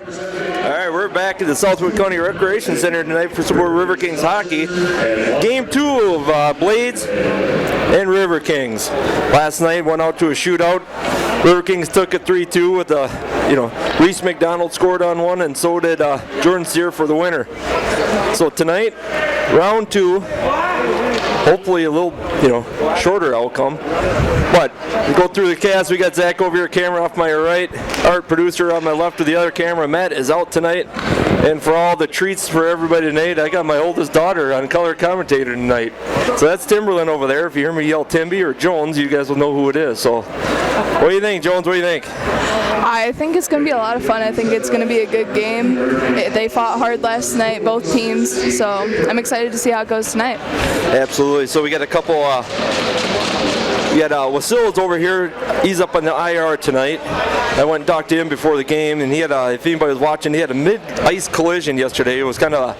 All right, we're back at the Southwood County Recreation Center tonight for some more Riverkings hockey. Game 2 of Blades and Riverkings. Last night went out to a shootout. Riverkings took it 3-2 with Reese McDonald scored on one, and so did Jordan Steele for the winner. So tonight, round 2. Hopefully a little, shorter outcome. But we go through the cast. We got Zach over here, camera off my right, art producer on my left with the other camera. Matt is out tonight. And for all the treats for everybody tonight, I got my oldest daughter on color commentator tonight. So that's Timberland over there. If you hear me yell Timby or Jones, you guys will know who it is. So what do you think, Jones? What do you think? I think it's going to be a lot of fun. I think it's going to be a good game. They fought hard last night, both teams, so I'm excited to see how it goes tonight. Absolutely. So we got a couple, Wasila's over here. He's up on the IR tonight. I went and talked to him before the game, and he had, if anybody was watching, he had a mid-ice collision yesterday. It was kind of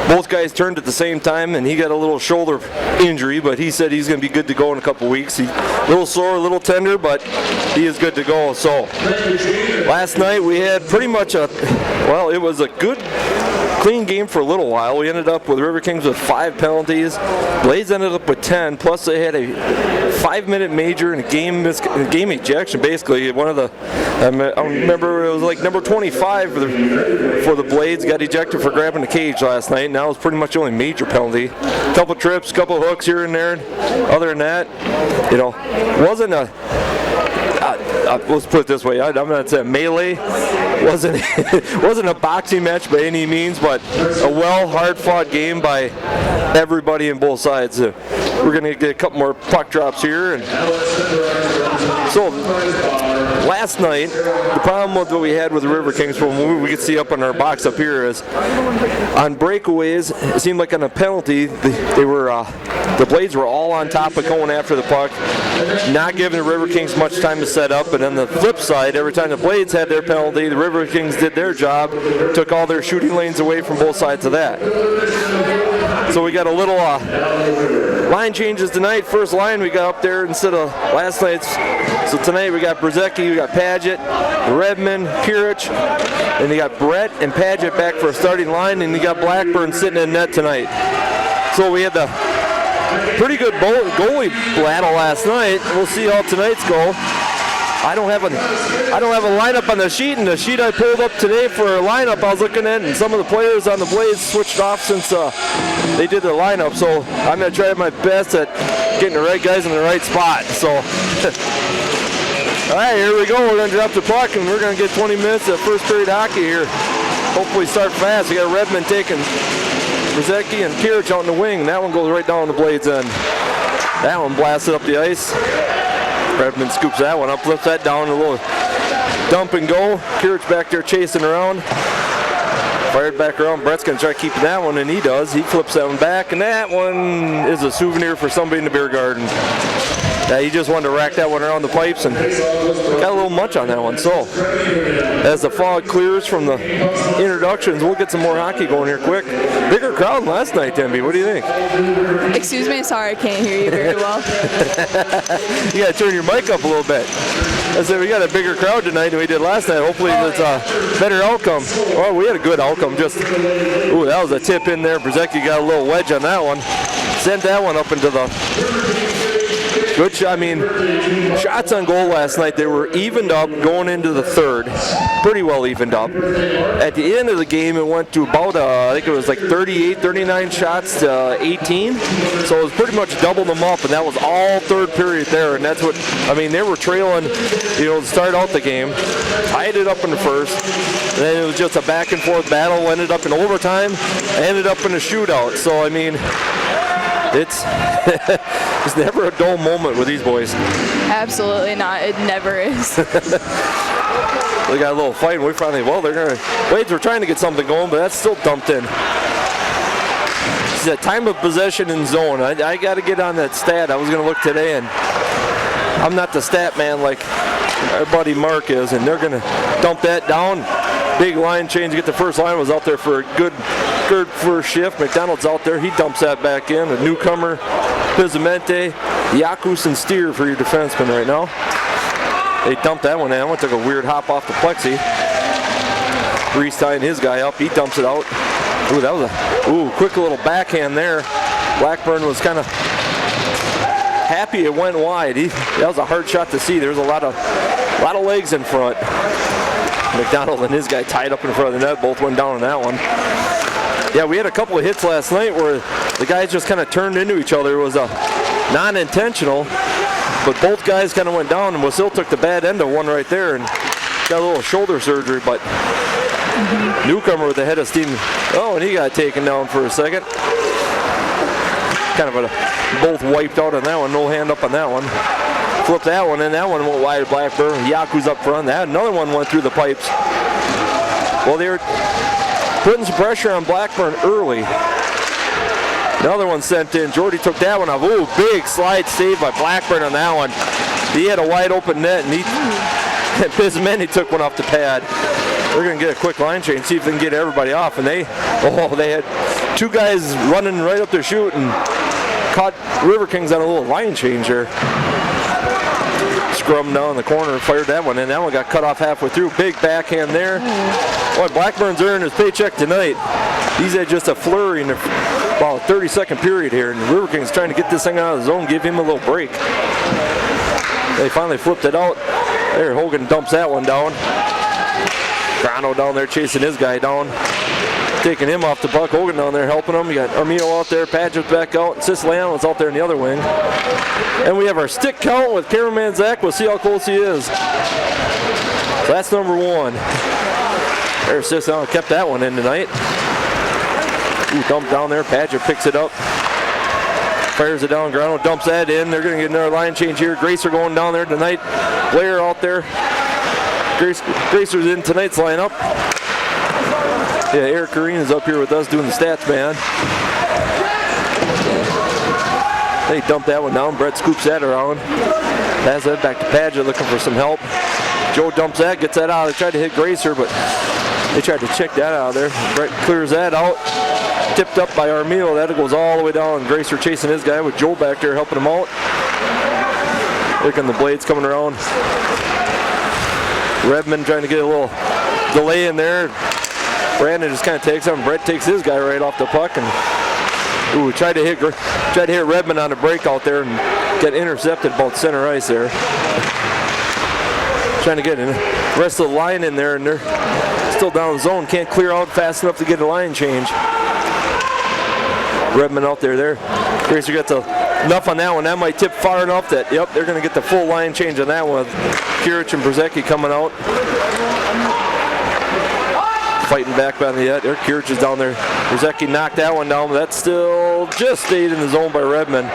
both guys turned at the same time, and he got a little shoulder injury, but he said he's going to be good to go in a couple weeks. He's a little sore, a little tender, but he is good to go. So last night we had pretty much it was a good, clean game for a little while. We ended up with Riverkings with 5 penalties. Blades ended up with 10, plus they had a 5-minute major and a game ejection, basically. One of the, I remember it was like number 25 for the Blades, got ejected for grabbing the cage last night, and that was pretty much the only major penalty. Couple trips, couple hooks here and there. Other than that, wasn't a, let's put it this way, I'm not saying melee, wasn't a boxing match by any means, but a hard-fought game by everybody in both sides. We're going to get a couple more puck drops here. And so last night, the problem with what we had with the Riverkings, from we could see up on our box up here, is on breakaways, it seemed like on a penalty, the Blades were all on top of going after the puck, not giving the Riverkings much time to set up. And on the flip side, every time the Blades had their penalty, the Riverkings did their job, took all their shooting lanes away from both sides of that. So we got a little line changes tonight. First line we got up there instead of last night's. So tonight we got Brzezinski, we got Paget, Redmond, Kirich, and you got Brett and Paget back for a starting line, and you got Blackburn sitting in net tonight. So we had the pretty good goalie battle last night. We'll see how tonight's go. I don't have a lineup on the sheet, and the sheet I pulled up today for a lineup I was looking at, and some of the players on the Blades switched off since they did their lineup. So I'm going to try my best at getting the right guys in the right spot. So, all right, here we go. We're going to drop the puck, and we're going to get 20 minutes of first period hockey here. Hopefully start fast. We got Redmond taking Brzezinski and Kirich out in the wing. That one goes right down the Blades end. That one blasted up the ice. Redmond scoops that one up, flips that down, a little dump and go. Kirich back there chasing around. Fired back around. Brett's going to try keeping that one, and he does. He flips that one back, and that one is a souvenir for somebody in the beer garden. Yeah, he just wanted to rack that one around the pipes and got a little much on that one. So, as the fog clears from the introductions, we'll get some more hockey going here quick. Bigger crowd than last night, Temby. What do you think? Excuse me, sorry, I can't hear you very well. You got to turn your mic up a little bit. I said we got a bigger crowd tonight than we did last night. Hopefully it's a better outcome. Well, we had a good outcome. That was a tip in there. Brzezinski got a little wedge on that one. Sent that one up into the... Good shot. Shots on goal last night, they were evened up going into the third. Pretty well evened up. At the end of the game, it went to about, I think it was like 38, 39 shots to 18. So it was pretty much doubled them up, and that was all third period there. And that's what, they were trailing, to start out the game. Tied it up in the first. And then it was just a back and forth battle. Ended up in overtime. Ended up in a shootout. So, it's never a dull moment with these boys. Absolutely not. It never is. They got a little fight, and we finally, Blades were trying to get something going, but that's still dumped in. It's that time of possession in zone. I got to get on that stat. I was going to look today, and I'm not the stat man like our buddy Mark is, and they're going to dump that down. Big line change. Get the first line was out there for a good first shift. McDonald's out there. He dumps that back in. A newcomer, Pizamente, Yakus, and Steer for your defenseman right now. They dumped that one in. That one took a weird hop off the plexi. Reese tying his guy up. He dumps it out. Ooh, that was a quick little backhand there. Blackburn was kind of happy it went wide. That was a hard shot to see. There's a lot of legs in front. McDonald and his guy tied up in front of the net. Both went down on that one. Yeah, we had a couple of hits last night where the guys just kind of turned into each other. It was a non-intentional, but both guys kind of went down, and Wasil took the bad end of one right there and got a little shoulder surgery, but Newcomer with the head of steam. Oh, and he got taken down for a second. Kind of both wiped out on that one. No hand up on that one. Flip that one, and that one went wide to Blackburn. Yaku's up front. Another one went through the pipes. Well, they were putting some pressure on Blackburn early. Another one sent in. Jordy took that one off. Ooh, big slide save by Blackburn on that one. He had a wide open net, and Pismeni took one off the pad. They're going to get a quick line change, see if they can get everybody off. And they had two guys running right up their chute and caught Riverkings on a little line change there. Scrum down in the corner, fired that one, and that one got cut off halfway through. Big backhand there. Boy, Blackburn's earning his paycheck tonight. He's had just a flurry in about a 30-second period here, and Riverkings trying to get this thing out of the zone, give him a little break. They finally flipped it out. There, Hogan dumps that one down. Grano down there chasing his guy down, taking him off the puck. Hogan down there helping him. You got Armino out there, Padgett's back out, and Siciliano's out there in the other wing. And we have our stick count with cameraman Zach. We'll see how close he is. So that's number one. There's Siciliano, kept that one in tonight. Ooh, dump down there. Padgett picks it up. Fires it down. Grano dumps that in. They're going to get another line change here. Gracer going down there tonight. Blair out there. Gracer's in tonight's lineup. Yeah, Eric Kareen is up here with us doing the stats, man. They dump that one down. Brett scoops that around. Pass that back to Padgett looking for some help. Joe dumps that, gets that out. They tried to hit Gracer, but they tried to check that out of there. Brett clears that out. Tipped up by Armino. That goes all the way down. Gracer chasing his guy with Joe back there helping him out. Look on the blades coming around. Redmond trying to get a little delay in there. Brandon just kind of takes him. Brett takes his guy right off the puck and tried to hit Redmond on the break out there and get intercepted about center ice there. Trying to get in the rest of the line in there, and they're still down zone. Can't clear out fast enough to get a line change. Redmond out there. Gracer gets enough on that one. That might tip far enough that, yep, they're going to get the full line change on that one. Kirich and Brzezicki coming out. Fighting back by the net. There, Kirich is down there. Brzezicki knocked that one down, but that still just stayed in the zone by Redmond.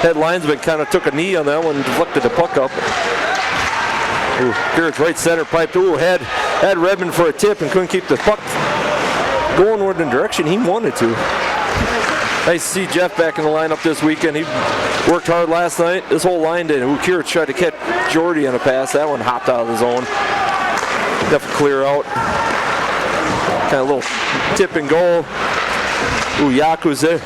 Head linesman kind of took a knee on that one and deflected the puck up. Ooh, Kirich right center piped. Ooh, had Redmond for a tip and couldn't keep the puck going in the direction he wanted to. Nice to see Jeff back in the lineup this weekend. He worked hard last night. This whole line did. Kirich tried to catch Jordy on a pass. That one hopped out of the zone. Definitely clear out. Kind of little tip and goal. Ooh, Yaku's there.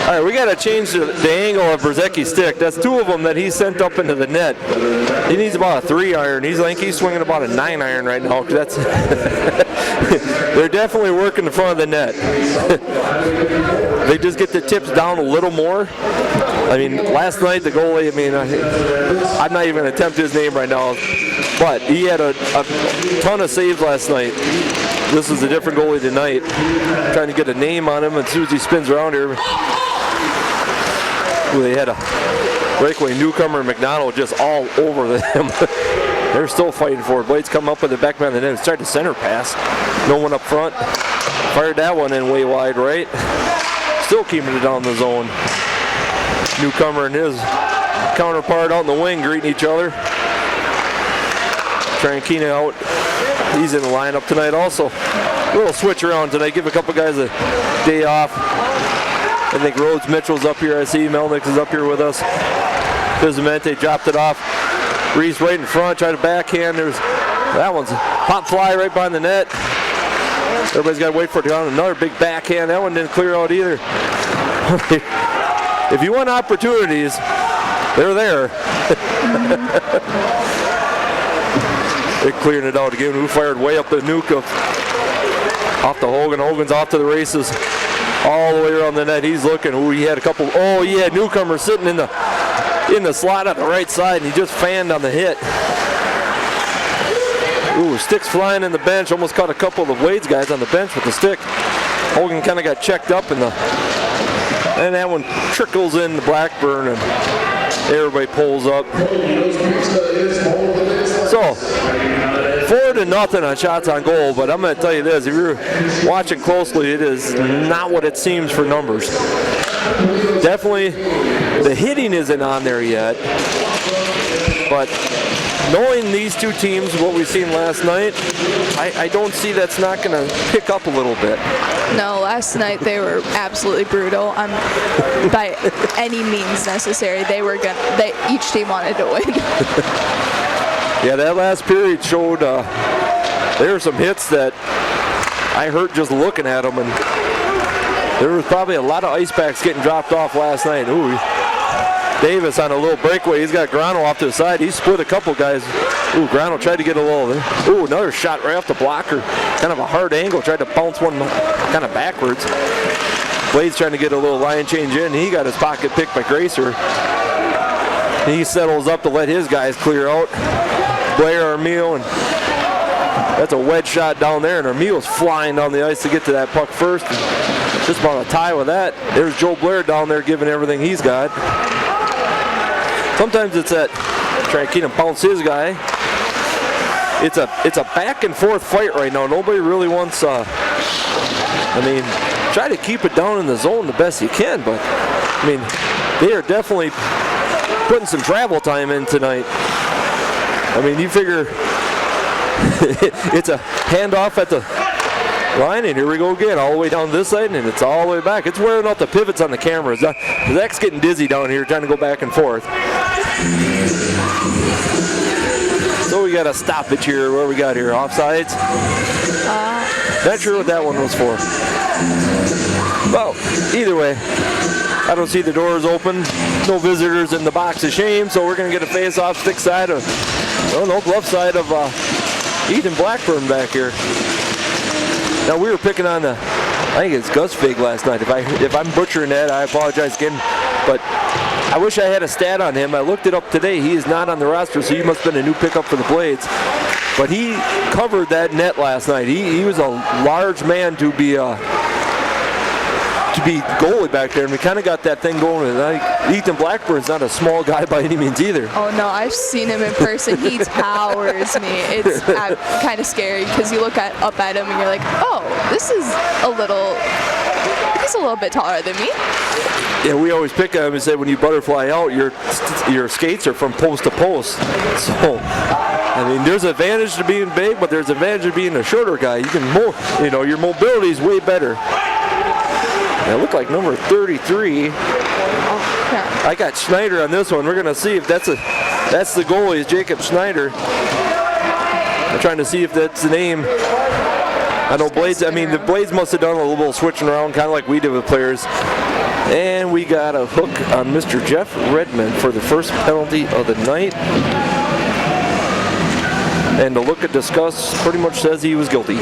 All right, we got to change the angle of Brzezicki's stick. That's two of them that he sent up into the net. He needs about a 3-iron. I think he's swinging about a 9-iron right now. That's they're definitely working the front of the net. They just get the tips down a little more. I mean, last night the goalie, I'm not even going to attempt his name right now, but he had a ton of saves last night. This is a different goalie tonight. Trying to get a name on him, and as soon as he spins around here, they had a breakaway. Newcomer and McDonald just all over them. They're still fighting for it. Blades come up with the back man of the net. Tried to center pass. No one up front. Fired that one in way wide right. Still keeping it down the zone. Newcomer and his counterpart out in the wing greeting each other. Trankina out. He's in the lineup tonight also. A little switch around tonight. Give a couple guys a day off. I think Rhodes Mitchell's up here. I see Melnick is up here with us. Pizamente dropped it off. Reese right in front, tried to backhand. That one's a pop fly right behind the net. Everybody's got to wait for it to go on. Another big backhand. That one didn't clear out either. If you want opportunities, they're there. They're clearing it out again. Who fired way up the Nuka. Off to Hogan. Hogan's off to the races. All the way around the net. He's looking. Ooh, he had a couple. Oh, he had newcomer sitting in the slot on the right side, and he just fanned on the hit. Ooh, sticks flying in the bench. Almost caught a couple of the Wade's guys on the bench with the stick. Hogan kind of got checked up and that one trickles in the Blackburn, and everybody pulls up. So 4-0 on shots on goal, but I'm going to tell you this, if you're watching closely, it is not what it seems for numbers. Definitely the hitting isn't on there yet, but knowing these two teams, what we've seen last night, I don't see that's not going to pick up a little bit. No, last night they were absolutely brutal. By any means necessary, each team wanted to win. Yeah, that last period showed there were some hits that I hurt just looking at them, and there was probably a lot of ice packs getting dropped off last night. Ooh, Davis on a little breakaway. He's got Grano off to the side. He split a couple guys. Ooh, Grano tried to get a little. Ooh, another shot right off the blocker. Kind of a hard angle. Tried to bounce one kind of backwards. Blade's trying to get a little line change in. He got his pocket picked by Gracer. He settles up to let his guys clear out. Blair Armil, and that's a wedge shot down there, and Armil's flying down the ice to get to that puck first. Just about a tie with that. There's Joe Blair down there giving everything he's got. Sometimes it's that trying to keep him bounce his guy. It's a back and forth fight right now. Nobody really wants. Try to keep it down in the zone the best you can, but they are definitely putting some travel time in tonight. You figure it's a handoff at the line, and here we go again, all the way down this side, and it's all the way back. It's wearing out the pivots on the cameras. Zach's getting dizzy down here trying to go back and forth. So we got a stoppage here. What do we got here? Offsides? Not sure what that one was for. Well, either way, I don't see the doors open. No visitors in the box of shame, so we're going to get a face-off stick side of, no glove side of Ethan Blackburn back here. Now we were picking on I think it's Gus Fig last night. If I'm butchering that, I apologize again. But I wish I had a stat on him. I looked it up today. He is not on the roster, so he must have been a new pickup for the Blades. But he covered that net last night. He was a large man to be goalie back there, and we kind of got that thing going. Ethan Blackburn's not a small guy by any means either. Oh no, I've seen him in person. He towers me. It's kind of scary because you look up at him and you're like, oh, he's a little bit taller than me. Yeah, we always pick on him and say when you butterfly out, your skates are from post to post. So, there's advantage to being big, but there's advantage to being a shorter guy. You can your mobility is way better. It looked like number 33. I got Schneider on this one. We're going to see if that's the goalie, is Jacob Schneider. I'm trying to see if that's the name. I know Blades, the Blades must have done a little switching around, kind of like we did with players. And we got a hook on Mr. Jeff Redmond for the first penalty of the night. And the look at disgust pretty much says he was guilty.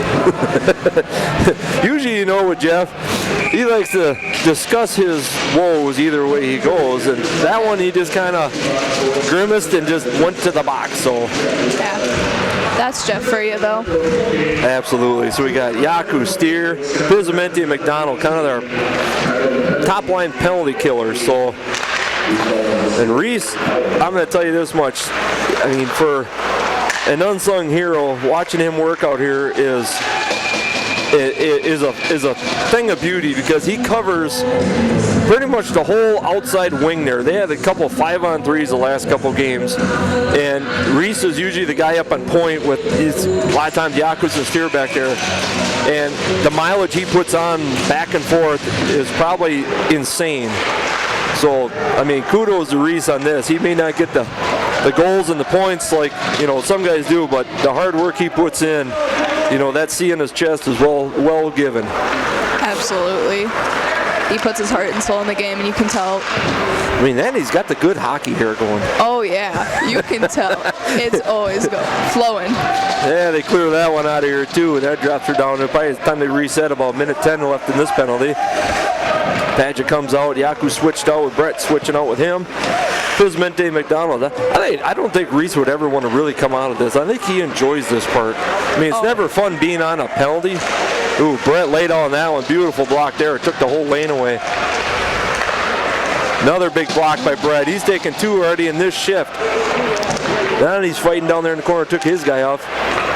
Usually, with Jeff, he likes to discuss his woes either way he goes. And that one, he just kind of grimaced and just went to the box. So yeah, that's Jeff for you, though. Absolutely. So we got Yaku, Steere, Pizzametti, and McDonald, kind of their top line penalty killers. So, and Reese, I'm going to tell you this much. For an unsung hero, watching him work out here is a thing of beauty because he covers pretty much the whole outside wing there. They had a couple 5-on-3s the last couple games, and Reese is usually the guy up on point with a lot of times Yakus and Steer back there, and the mileage he puts on back and forth is probably insane. So, kudos to Reese on this. He may not get the goals and the points like, some guys do, but the hard work he puts in, that C in his chest is well given. Absolutely. he puts his heart and soul in the game, and you can tell. I mean, then he's got the good hockey hair going. Oh yeah, you can tell. It's always flowing. Yeah, they clear that one out of here too. That drops her down. By the time they reset, about minute 10 left in this penalty. Padgett comes out. Yaku switched out with Brett, switching out with him. Pismente McDonald. I don't think Reese would ever want to really come out of this. I think he enjoys this part. I mean, it's never fun being on a penalty. Ooh, Brett laid on that one. Beautiful block there. It took the whole lane away. Another big block by Brett. He's taken 2 already in this shift. Now he's fighting down there in the corner. Took his guy off.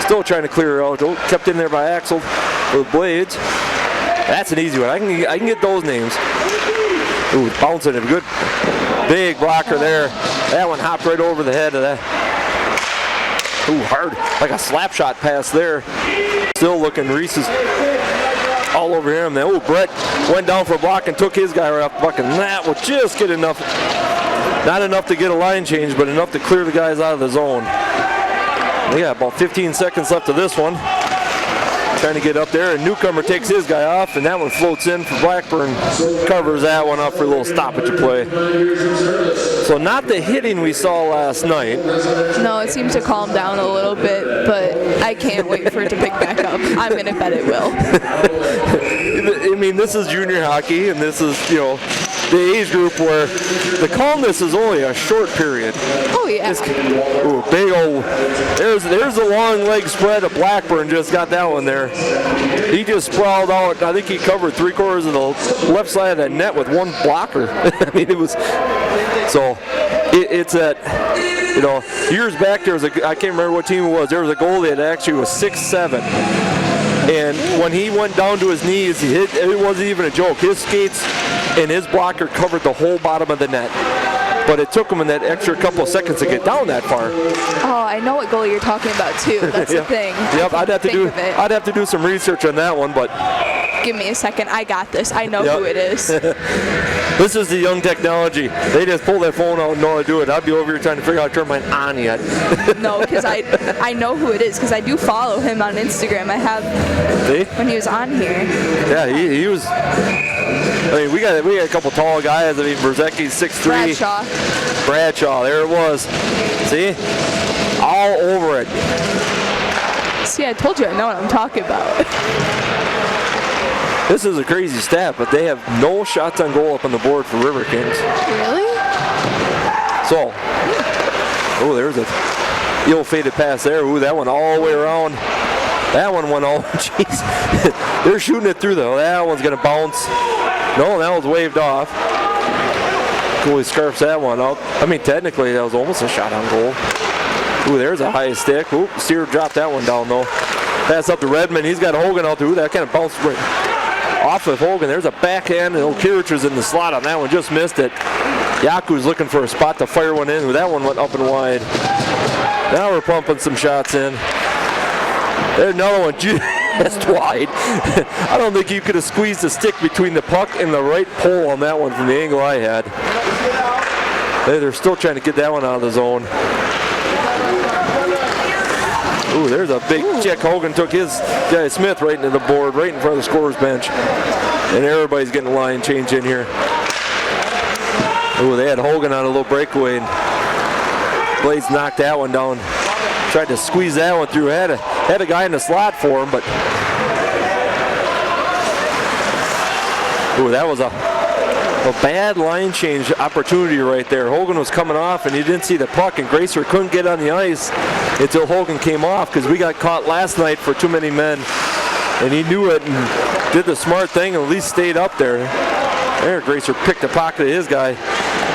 Still trying to clear her out. Kept in there by Axel with Blades. That's an easy one. I can get those names. Ooh, bouncing it. Good big blocker there. That one hopped right over the head of that. Ooh, hard. Like a slap shot pass there. Still looking. Reese is all over him. Then, Brett went down for a block and took his guy right off the bucket. And that will just get enough. Not enough to get a line change, but enough to clear the guys out of the zone. We got about 15 seconds left of this one. Trying to get up there, and Newcomer takes his guy off, and that one floats in for Blackburn. Covers that one up for a little stoppage play. So not the hitting we saw last night. No, it seems to calm down a little bit, but I can't wait for it to pick back up. I'm going to bet it will. I mean, this is junior hockey, and this is, the age group where the calmness is only a short period. Oh, yeah. Ooh, big old, there's a long leg spread of Blackburn, just got that one there. He just sprawled out. I think he covered 3/4 of the left side of that net with one blocker. I mean, it was, so it's that, years back there was I can't remember what team it was. There was a goalie that actually was 6'7". And when he went down to his knees, it wasn't even a joke. His skates and his blocker covered the whole bottom of the net. But it took him in that extra couple of seconds to get down that far. Oh, I know what goal you're talking about too. That's the thing. Yep, I'd have to do some research on that one, but give me a second. I got this. I know who it is. This is the young technology. They just pull their phone out and know how to do it. I'd be over here trying to figure out how to turn mine on yet. No, because I know who it is because I do follow him on Instagram. I have when he was on here. Yeah, he was. I mean, we got a couple tall guys. I mean, Berzecki's 6'3". Bradshaw, there it was. See? All over it. See, I told you I know what I'm talking about. This is a crazy stat, but they have no shots on goal up on the board for Riverkings. Really? So, there's a ill-fated pass there. Ooh, that one all the way around. That one went all, jeez. They're shooting it through though. That one's going to bounce. No, that was waved off. Goalie scarfs that one up. I mean, technically, that was almost a shot on goal. Ooh, there's a high stick. Ooh, Steele dropped that one down, though. Pass up to Redmond. He's got Hogan out there. Ooh, that kind of bounced right off of Hogan. There's a backhand, and Kirich was in the slot on that one. Just missed it. Yaku's looking for a spot to fire one in. That one went up and wide. Now we're pumping some shots in. There's another one just wide. I don't think you could have squeezed the stick between the puck and the right pole on that one from the angle I had. They're still trying to get that one out of the zone. Ooh, there's a big check. Hogan took his guy Smith right into the board, right in front of the scorer's bench. And everybody's getting a line change in here. Ooh, they had Hogan on a little breakaway. And Blades knocked that one down. Tried to squeeze that one through. Had a guy in the slot for him, but ooh, that was a bad line change opportunity right there. Hogan was coming off, and he didn't see the puck, and Gracer couldn't get on the ice until Hogan came off because we got caught last night for too many men, and he knew it and did the smart thing and at least stayed up there. There, Gracer picked the pocket of his guy.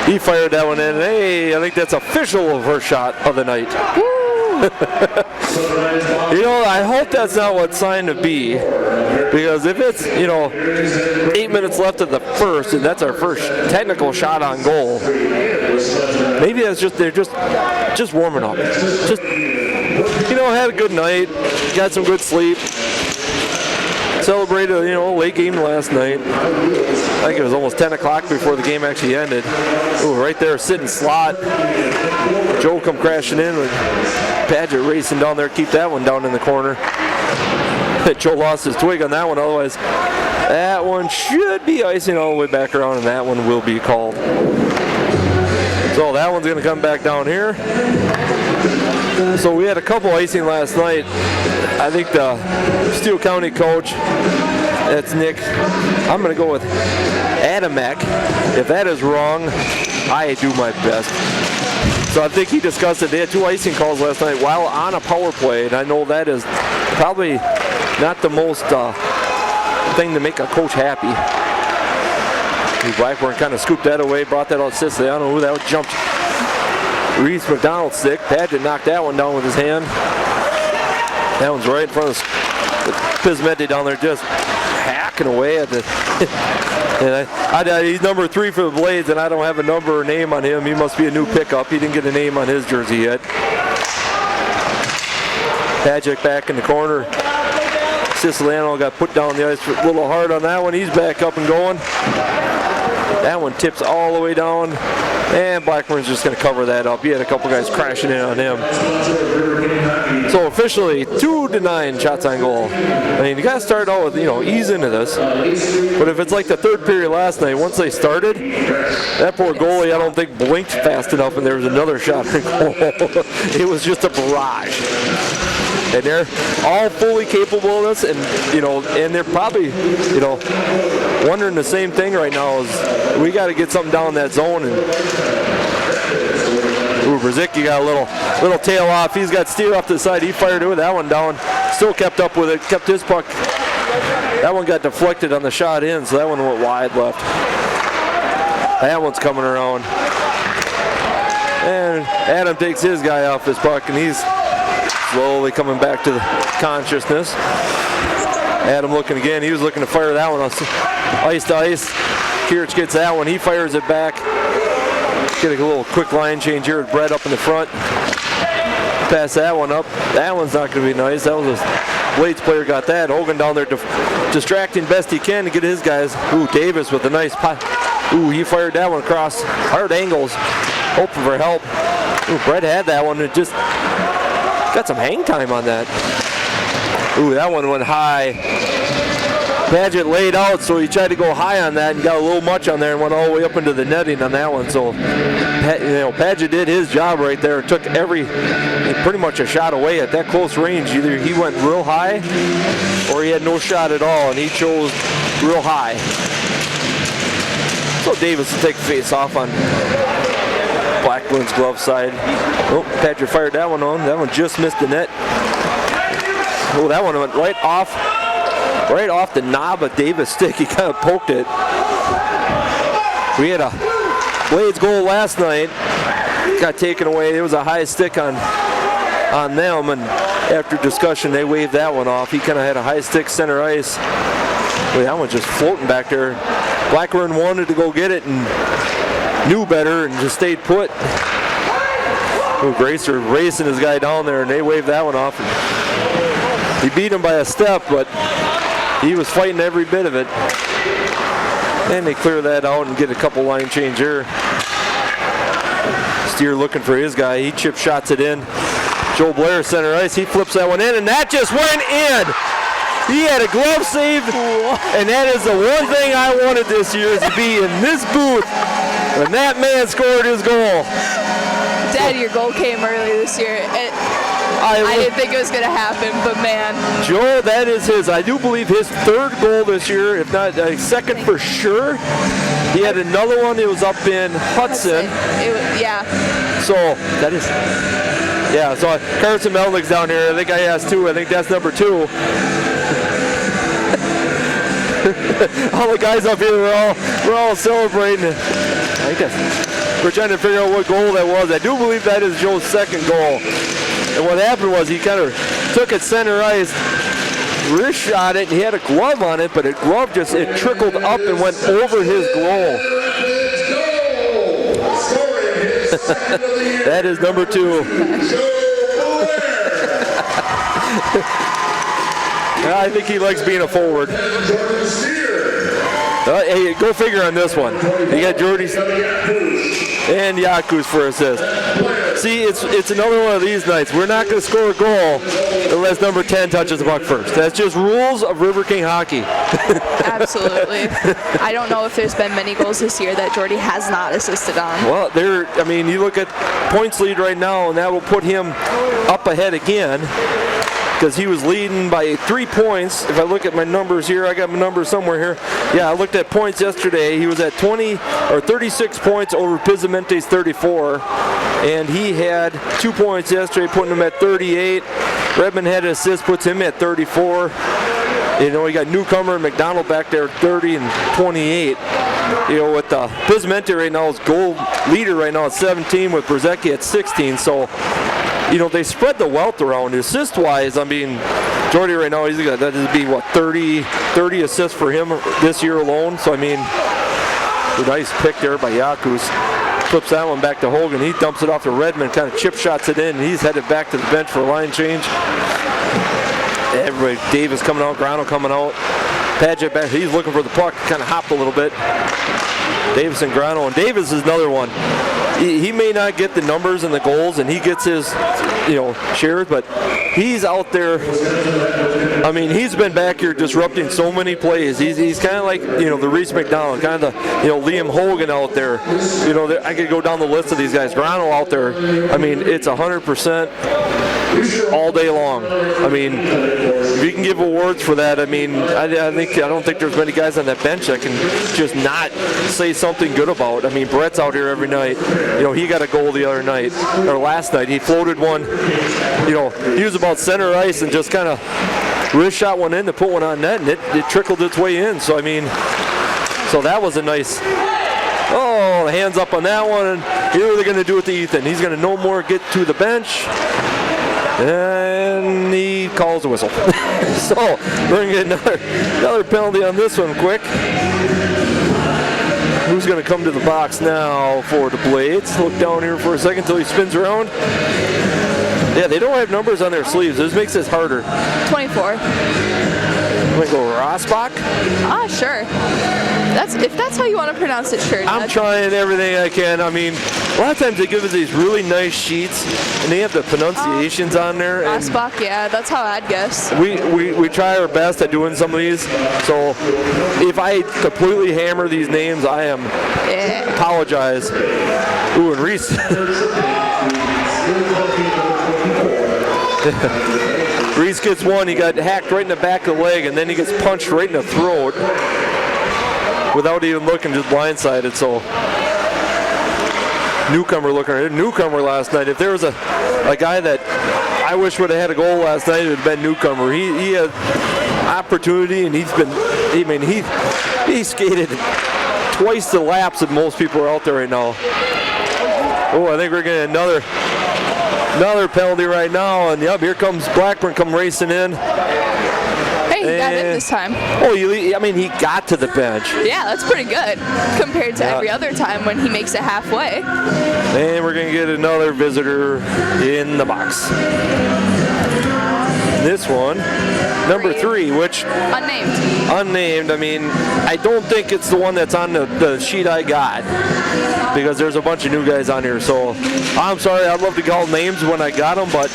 He fired that one in. Hey, I think that's official first shot of the night. I hope that's not what it's signed to be, because if it's 8 minutes left of the first and that's our first technical shot on goal, maybe that's just they're just warming up. Just had a good night, got some good sleep, celebrated late game last night. I think it was almost 10 o'clock before the game actually ended. Ooh, right there sitting slot. Joe come crashing in with Padgett racing down there, keep that one down in the corner. Joe lost his twig on that one, otherwise that one should be icing all the way back around, and that one will be called. So that one's going to come back down here. So we had a couple icing last night. I think the Steele County coach, that's Nick, I'm going to go with Adamek. If that is wrong, I do my best. So I think he discussed it. They had 2 icing calls last night while on a power play, and I know that is probably not the most thing to make a coach happy. Blackburn kind of scooped that away, brought that out to Sicily. I don't know who that was, jumped Reese McDonald's stick. Padgett knocked that one down with his hand. That one's right in front of Pismetti down there, just hacking away at the. And he's number 3 for the Blades, and I don't have a number or name on him. He must be a new pickup. He didn't get a name on his jersey yet. Padgett back in the corner. Siciliano got put down the ice a little hard on that one. He's back up and going. That one tips all the way down, and Blackburn's just going to cover that up. He had a couple guys crashing in on him. So officially 2-9 shots on goal. I mean, you got to start out with, ease into this. But if it's like the third period last night, once they started, that poor goalie, I don't think blinked fast enough, and there was another shot on goal. It was just a barrage. And they're all fully capable of this, and and they're probably, wondering the same thing right now. Is we got to get something down that zone. And Brzezicki got a little tail off. He's got Steele off to the side. He fired it with that one down. Still kept up with it. Kept his puck. That one got deflected on the shot in, so that one went wide left. That one's coming around. And Adam takes his guy off his puck, and he's slowly coming back to the consciousness. Adam looking again. He was looking to fire that one on ice to ice. Kirich gets that one. He fires it back. Get a little quick line change here with Brett up in the front. Pass that one up. That one's not going to be nice. That was a Blades player got that. Hogan down there distracting best he can to get his guys. Ooh, Davis with a nice pot. Ooh, he fired that one across hard angles. Hoping for help. Ooh, Brett had that one. It just got some hang time on that. Ooh, that one went high. Padgett laid out, so he tried to go high on that and got a little much on there and went all the way up into the netting on that one. So, Padgett did his job right there. Took pretty much a shot away at that close range. Either he went real high or he had no shot at all, and he chose real high. So Davis will take the face off on Blackburn's glove side. Oh, Padgett fired that one on. That one just missed the net. Oh, that one went right off the knob of Davis' stick. He kind of poked it. We had a Blades goal last night. Got taken away. It was a high stick on them, and after discussion, they waved that one off. He kind of had a high stick center ice. Boy, that one's just floating back there. Blackburn wanted to go get it and knew better and just stayed put. Oh, Gracer racing his guy down there, and they waved that one off. He beat him by a step, but he was fighting every bit of it. And they clear that out and get a couple line change here. Steer looking for his guy. He chip shots it in. Joe Blair center ice. He flips that one in, and that just went in. He had a glove save, and that is the one thing I wanted this year, is to be in this booth when that man scored his goal. Dad, your goal came early this year. I didn't think it was going to happen, but man. Joe, that is I do believe his third goal this year, if not second for sure. He had another one. It was up in Hudson. Yeah. So, that is... Yeah, so Carson Melnick's down here. I think I asked 2. I think that's number 2. All the guys up here, we're all celebrating. I guess we're trying to figure out what goal that was. I do believe that is Joe's second goal. And what happened was he kind of took it center ice, wrist shot it, and he had a glove on it, but it trickled up and went over his goal. That is number 2. I think he likes being a forward. Hey, go figure on this one. You got Jordy and Yakus for assist. See, it's another one of these nights. We're not going to score a goal unless number 10 touches the puck first. That's just rules of River King hockey. Absolutely. I don't know if there's been many goals this year that Jordy has not assisted on. Well, you look at points lead right now, and that will put him up ahead again because he was leading by 3 points. If I look at my numbers here, I got my numbers somewhere here. Yeah, I looked at points yesterday. He was at 36 points over Pizzimente's 34, and he had 2 points yesterday, putting him at 38. Redmond had an assist, puts him at 34. You know, we got newcomer and McDonald back there, 30 and 28. You know, with Pizzimente right now is goal leader right now at 17, with Brzezicki at 16. So, you know, they spread the wealth around. Assist-wise, I mean, Jordy right now, that would be, what, 30 assists for him this year alone. So, I mean, a nice pick there by Yakus. Flips that one back to Hogan. He dumps it off to Redmond, kind of chip shots it in, and he's headed back to the bench for a line change. Everybody, Davis coming out, Grano coming out. Padgett back, he's looking for the puck, kind of hopped a little bit. Davis and Grano, and Davis is another one. He may not get the numbers and the goals, and he gets his, shares, but he's out there. I mean, he's been back here disrupting so many plays. He's kind of like, the Reese McDonald, kind of the, Liam Hogan out there. I could go down the list of these guys. Grano out there, I mean, it's 100% all day long. I mean, if you can give awards for that, I mean, I don't think there's many guys on that bench that can just not say something good about. I mean, Brett's out here every night. He got a goal the other night, or last night. He floated one. He was about center ice and just kind of wrist shot one in to put one on net, and it trickled its way in. So, I mean, that was a nice. Oh, hands up on that one. And here they're going to do it to Ethan. He's going to no more get to the bench. And he calls a whistle. So we're going to get another penalty on this one quick. Who's going to come to the box now for the Blades? Look down here for a second until he spins around. Yeah, they don't have numbers on their sleeves. This makes this harder. 24. I'm going to go Rosbach. Sure. If that's how you want to pronounce it, sure. I'm trying everything I can. I mean, a lot of times they give us these really nice sheets, and they have the pronunciations on there. Rosbach, yeah, that's how I'd guess. We try our best at doing some of these. So if I completely hammer these names, I apologize. Ooh, and Reese. Reese gets one. He got hacked right in the back of the leg, and then he gets punched right in the throat without even looking, just blindsided. So newcomer last night. If there was a guy that I wish would have had a goal last night, it would have been newcomer. He had opportunity, and he skated twice the laps that most people are out there right now. Oh, I think we're getting another penalty right now, and yep, here comes Blackburn come racing in. Hey, he got in this time. Oh, he got to the bench. Yeah, that's pretty good compared to every other time when he makes it halfway. And we're going to get another visitor in the box. This one, number 3, which... Unnamed. I mean, I don't think it's the one that's on the sheet I got, because there's a bunch of new guys on here. So I'm sorry, I'd love to call names when I got them, but...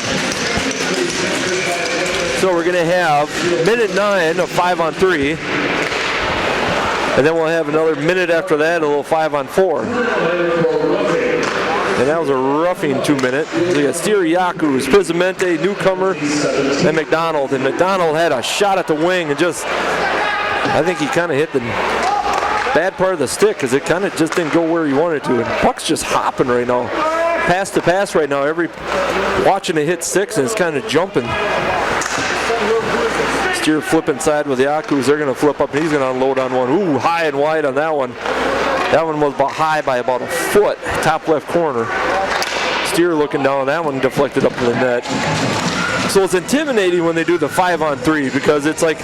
So we're going to have minute 9 of 5-on-3. And then we'll have another minute after that, a little 5-on-4. And that was a roughing 2-minute. We got Steele, Yakus, Pizzimente, newcomer, and McDonald. And McDonald had a shot at the wing and I think he kind of hit the bad part of the stick because it kind of just didn't go where he wanted to. And puck's just hopping right now. Pass to pass right now. Watching it hit 6 and it's kind of jumping. Steer flip inside with Yakus. They're going to flip up and he's going to unload on one. Ooh, high and wide on that one. That one was high by about a foot, top left corner. Steer looking down, that one deflected up to the net. So it's intimidating when they do the 5-on-3 because it's like,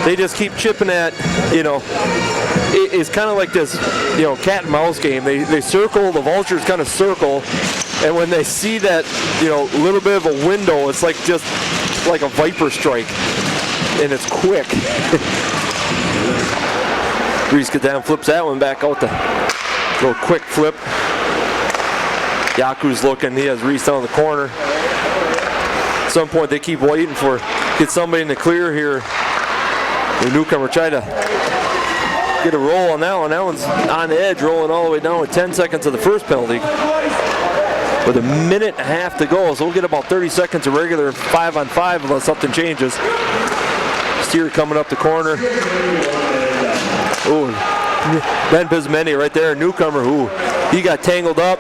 they just keep chipping at, it's kind of like this, cat and mouse game. They circle, the vultures kind of circle, and when they see that, little bit of a window, it's like just like a viper strike, and it's quick. Reese gets down, flips that one back out the little quick flip. Yaku's looking. He has Reese down the corner. At some point, they keep waiting for get somebody in the clear here. The newcomer tried to get a roll on that one. That one's on the edge, rolling all the way down with 10 seconds of the first penalty. With a minute and a half to go, so we'll get about 30 seconds of regular 5-on-5 unless something changes. Steele coming up the corner. Oh, Ben Pismendi right there, newcomer. Ooh, he got tangled up.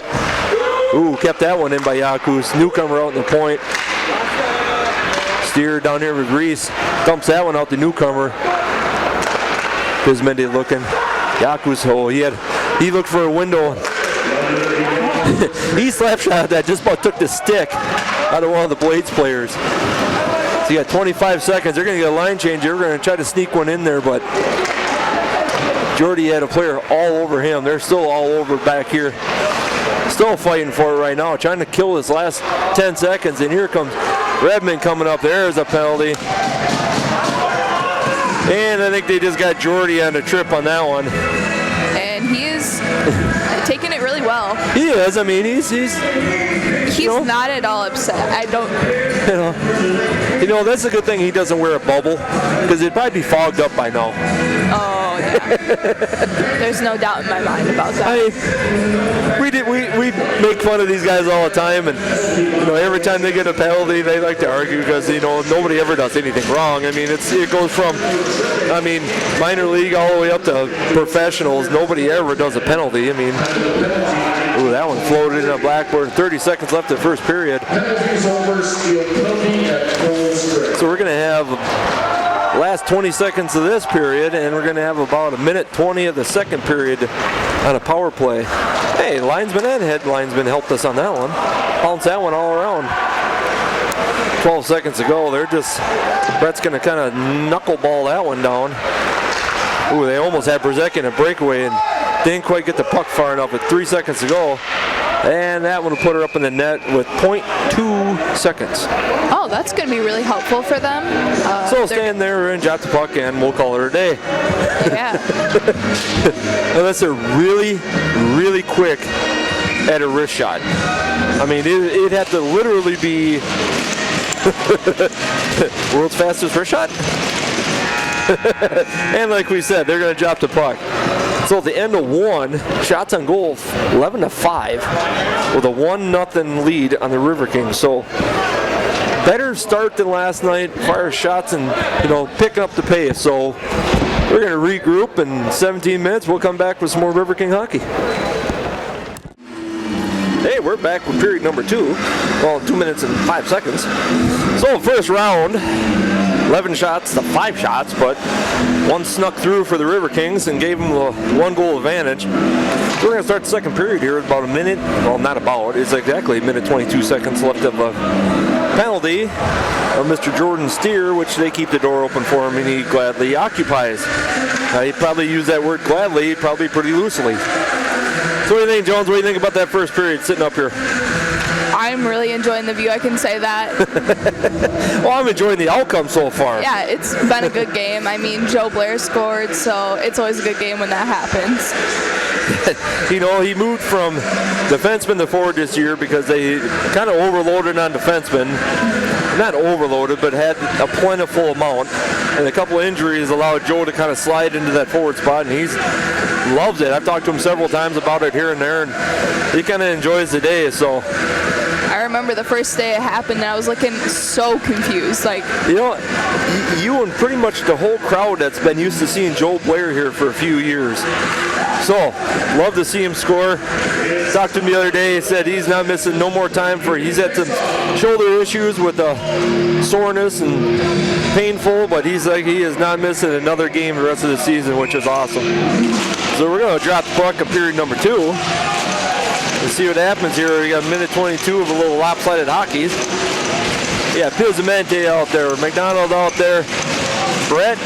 Ooh, kept that one in by Yakus. Newcomer out in the point. Steele down here with Reese. Dumps that one out the newcomer. Pismendi looking. Yakus, oh, he looked for a window. He slap shot that just about took the stick out of one of the Blades players. So you got 25 seconds. They're going to get a line change. They're going to try to sneak one in there, but Jordy had a player all over him. They're still all over back here. Still fighting for it right now, trying to kill this last 10 seconds. And here comes Redmond coming up. There's a penalty. And I think they just got Jordy on a trip on that one. And he is taking it really well. He is. I mean, he's not at all upset. I don't. That's a good thing he doesn't wear a bubble, because it'd probably be fogged up by now. Oh yeah. There's no doubt in my mind about that. We make fun of these guys all the time, and every time they get a penalty, they like to argue because nobody ever does anything wrong. I mean, it goes from minor league all the way up to professionals. Nobody ever does a penalty. I mean, ooh, that one floated in a blackboard. 30 seconds left in the first period. So we're going to have the last 20 seconds of this period, and we're going to have about a minute 20 of the second period on a power play. Hey, linesman and head linesman helped us on that one. Bounce that one all around. 12 seconds to go. Brett's going to kind of knuckleball that one down. Ooh, they almost had Brzezinski in a breakaway and didn't quite get the puck far enough with 3 seconds to go. And that one will put her up in the net with 0.2 seconds. Oh, that's going to be really helpful for them. So stand there and drop the puck, and we'll call it a day. Yeah. Unless they're really, really quick at a wrist shot. I mean, it'd have to literally be world's fastest wrist shot. And like we said, they're going to drop the puck. So at the end of one, shots on goal 11-5 with a 1-0 lead on the Riverkings. So better start than last night, fire shots and picking up the pace. So we're going to regroup in 17 minutes. We'll come back with some more Riverking hockey. Hey, we're back with period number 2. Well, 2 minutes and 5 seconds. So first round, 11 shots to 5 shots, but one snuck through for the Riverkings and gave them a 1-goal advantage. We're going to start the second period here with about a minute. Well, not about. It's exactly a minute 22 seconds left of a penalty of Mr. Jordan Steele, which they keep the door open for him, and he gladly occupies. He probably used that word gladly, probably pretty loosely. So what do you think, Jones? What do you think about that first period sitting up here? I'm really enjoying the view, I can say that. Well, I'm enjoying the outcome so far. Yeah, it's been a good game. I mean, Joe Blair scored, so it's always a good game when that happens. He moved from defenseman to forward this year because they kind of overloaded on defensemen. Not overloaded, but had a plentiful amount. And a couple of injuries allowed Joe to kind of slide into that forward spot, and he loves it. I've talked to him several times about it here and there, and he kind of enjoys the day. So I remember the first day it happened, and I was looking so confused. You and pretty much the whole crowd that's been used to seeing Joe Blair here for a few years. So, love to see him score. Talked to him the other day. He said he's not missing no more time he's had some shoulder issues with soreness and painful, but he is not missing another game the rest of the season, which is awesome. So we're going to drop the puck in period number 2. Let's see what happens here. We got a minute 22 of a little lopsided hockey. Yeah, Pismendi out there, McDonald out there, Brett,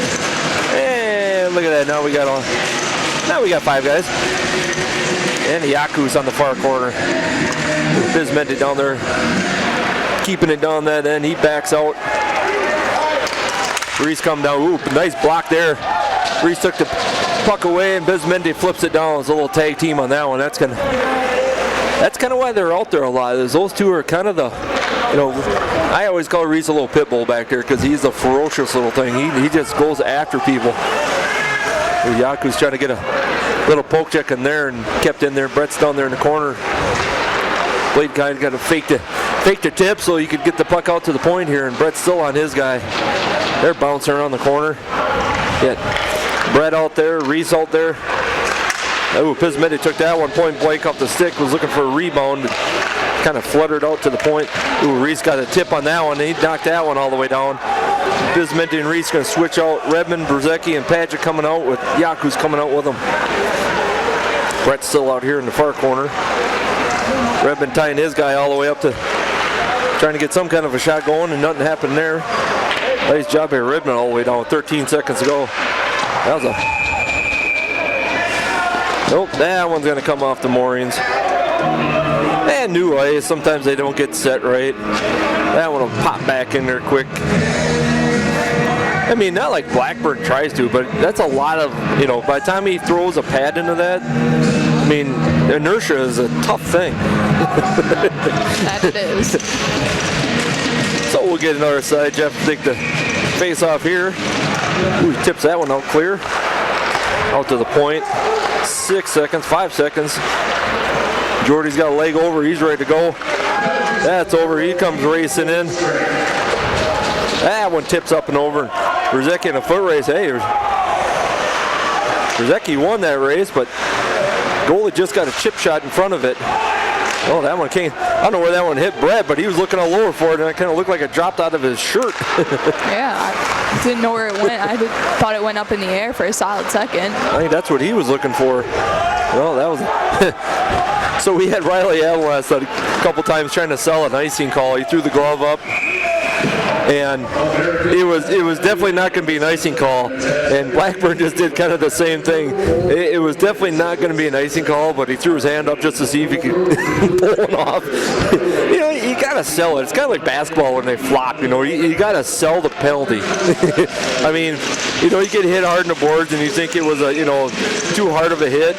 and look at that. Now we got 5 guys. And Yaku's on the far corner. Pismendi down there, keeping it down that end. He backs out. Reese come down. Ooh, nice block there. Reese took the puck away, and Pismendi flips it down. It's a little tag team on that one. That's gonna that's kind of why they're out there a lot. Is those two are kind of the, I always call Reese a little pit bull back there because he's a ferocious little thing. He just goes after people. Yaku's trying to get a little poke check in there and kept in there. Brett's down there in the corner. Blade kind of got to fake the tip so you could get the puck out to the point here, and Brett's still on his guy. They're bouncing around the corner. Brett out there, Reese out there. Oh, Pismetti took that one point blank off the stick, was looking for a rebound. Kind of fluttered out to the point. Ooh, Reese got a tip on that one. He knocked that one all the way down. Pismetti and Reese going to switch out. Redmond, Brzezicki, and Padgett coming out with Yaku's coming out with them. Brett's still out here in the far corner. Redmond tying his guy all the way up to trying to get some kind of a shot going, and nothing happened there. Nice job here, Redmond all the way down with 13 seconds to go. That was nope, that one's going to come off the moorings. And new ice, sometimes they don't get set right. That one will pop back in there quick. I mean, not like Blackburn tries to, but that's a lot of, by the time he throws a pad into that, I mean, inertia is a tough thing. That it is. So we'll get another side. Jeff will take the face off here. Ooh, he tips that one out clear. Out to the point. 6 seconds, 5 seconds. Jordy's got a leg over. He's ready to go. That's over. He comes racing in. That one tips up and over. Brzezicki in a foot race. Hey, Brzezicki won that race, but goalie just got a chip shot in front of it. Oh, that one came. I don't know where that one hit Brett, but he was looking all over for it, and it kind of looked like it dropped out of his shirt. Yeah, I didn't know where it went. I thought it went up in the air for a solid second. I think that's what he was looking for. Well, that was. So we had Riley Adelast a couple times trying to sell an icing call. He threw the glove up, and it was definitely not going to be an icing call. And Blackburn just did kind of the same thing. It was definitely not going to be an icing call, but he threw his hand up just to see if he could pull it off. You got to sell it. It's kind of like basketball when they flop. You got to sell the penalty. I mean, you get hit hard in the boards, and you think it was too hard of a hit.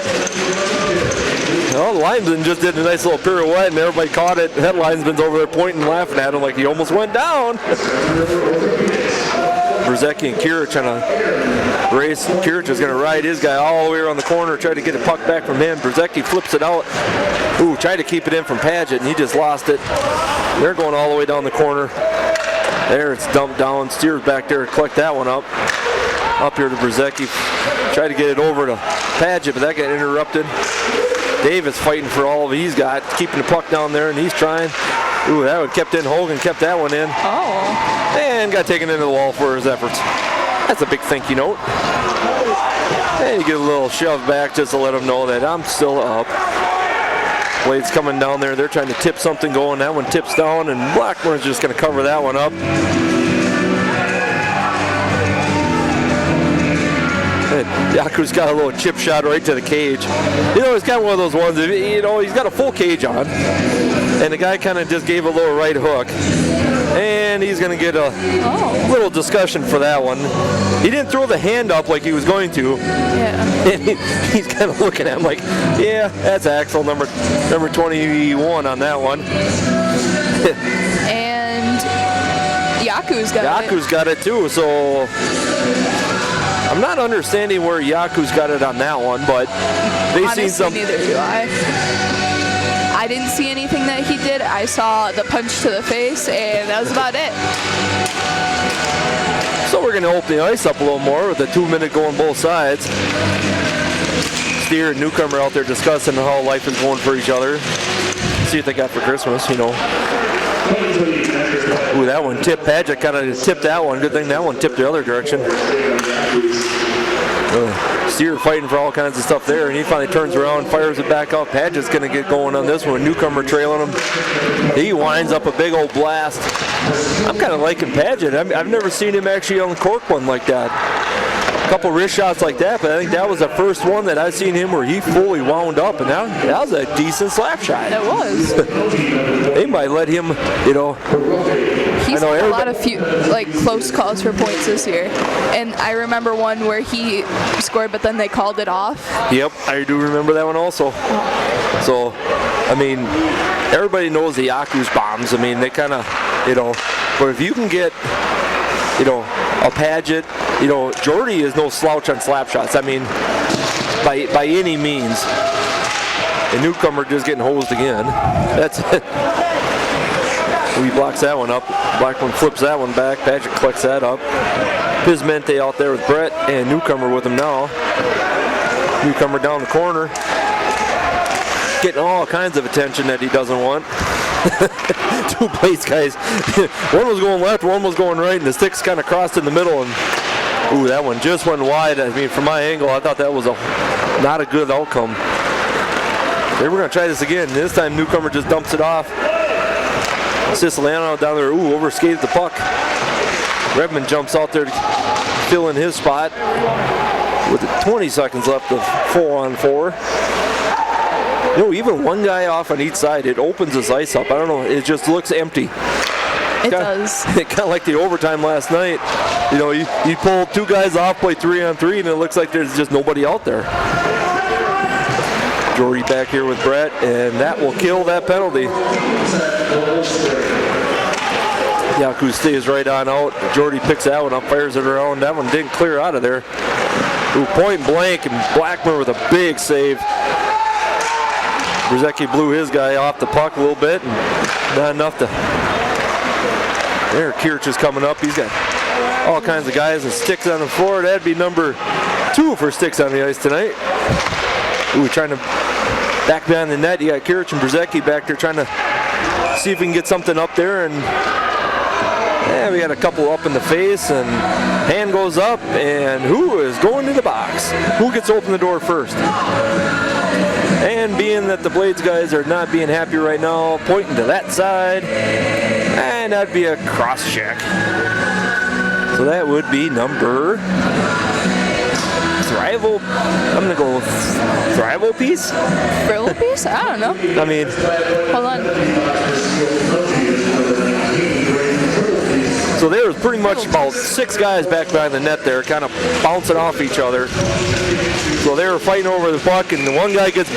Well, the linesman just did a nice little pirouette, and everybody caught it. That linesman's over there pointing and laughing at him like he almost went down. Brzezicki and Kirich trying to race. Kirich is going to ride his guy all the way around the corner, try to get a puck back from him. Brzezicki flips it out. Ooh, tried to keep it in from Padgett, and he just lost it. They're going all the way down the corner. There, it's dumped down. Steele's back there to collect that one up. Up here to Brzezicki. Tried to get it over to Padgett, but that got interrupted. Davis fighting for all he's got, keeping the puck down there, and he's trying. Ooh, that one kept in. Hogan kept that one in. Oh. And got taken into the wall for his efforts. That's a big thank you note. And you get a little shove back just to let him know that I'm still up. Blade's coming down there. They're trying to tip something going. That one tips down, and Blackburn's just going to cover that one up. Yaku's got a little chip shot right to the cage. He's got one of those ones, he's got a full cage on, and the guy kind of just gave a little right hook, and he's going to get a little discussion for that one. He didn't throw the hand up like he was going to. Yeah. And he's kind of looking at him like, yeah, that's Axel, number 21 on that one. And Yaku's got it too, so I'm not understanding where Yaku's got it on that one, but they've seen some. Neither do I. I didn't see anything that he did. I saw the punch to the face, and that was about it. So we're going to open the ice up a little more with a 2-minute go on both sides. Steer and Newcomer out there discussing how life is going for each other. See what they got for Christmas, Ooh, that one tipped. Padgett kind of tipped that one. Good thing that one tipped the other direction. Steer fighting for all kinds of stuff there, and he finally turns around, fires it back out. Padgett's going to get going on this one. Newcomer trailing him. He winds up a big old blast. I'm kind of liking Padgett. I've never seen him actually uncork one like that. A couple wrist shots like that, but I think that was the first one that I've seen him where he fully wound up, and that was a decent slap shot. It was. They might let him, He's had a lot of close calls for points this year, and I remember one where he scored, but then they called it off. Yep, I do remember that one also. So, I mean, everybody knows the Yaku's bombs. I mean, they kind of, but if you can get, a Paget, Jordy is no slouch on slap shots. I mean, by any means. A newcomer just getting hosed again. That's it. He blocks that one up. Blackman flips that one back. Paget collects that up. Pizmente out there with Brett, and newcomer with him now. Newcomer down the corner. Getting all kinds of attention that he doesn't want. 2 Blades guys. One was going left, one was going right, and the sticks kind of crossed in the middle. And ooh, that one just went wide. I mean, from my angle, I thought that was not a good outcome. They were going to try this again. This time, newcomer just dumps it off. Siciliano down there, overskated the puck. Redmond jumps out there to fill in his spot with 20 seconds left of 4-on-4. Even one guy off on each side, it opens his ice up. I don't know, it just looks empty. It does. Kind of like the overtime last night. You pull 2 guys off, play 3-on-3, and it looks like there's just nobody out there. Jordy back here with Brett, and that will kill that penalty. Yaku stays right on out. Jordy picks that one up, fires it around. That one didn't clear out of there. Point blank, and Blackmer with a big save. Brzezicki blew his guy off the puck a little bit, and not enough to. There, Kirch is coming up. He's got all kinds of guys and sticks on the floor. That'd be number 2 for sticks on the ice tonight. Trying to back behind the net. You got Kirch and Brzezicki back there trying to see if we can get something up there. And we got a couple up in the face, and hand goes up, and who is going to the box? Who gets to open the door first? And being that the Blades guys are not being happy right now, pointing to that side, and that'd be a cross check. So that would be number Thrival. I'm gonna go with Thrival piece. Thrival piece? I don't know. I mean, hold on. So there was pretty much about 6 guys back behind the net there, kind of bouncing off each other. So they were fighting over the puck, and the one guy gets.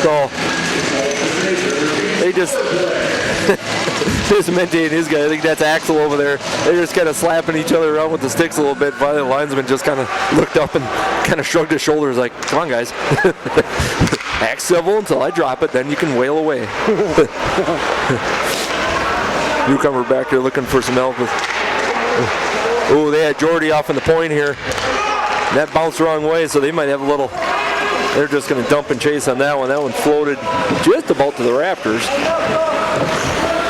So they just. Pizmente and his guy, I think that's Axel over there. They're just kind of slapping each other around with the sticks a little bit. Finally, the linesman just kind of looked up and kind of shrugged his shoulders like, come on, guys. Act civil until I drop it, then you can wail away. Newcomer back there looking for some help. They had Jordy off in the point here. That bounced the wrong way, so they might have a little. They're just going to dump and chase on that one. That one floated just about to the rafters.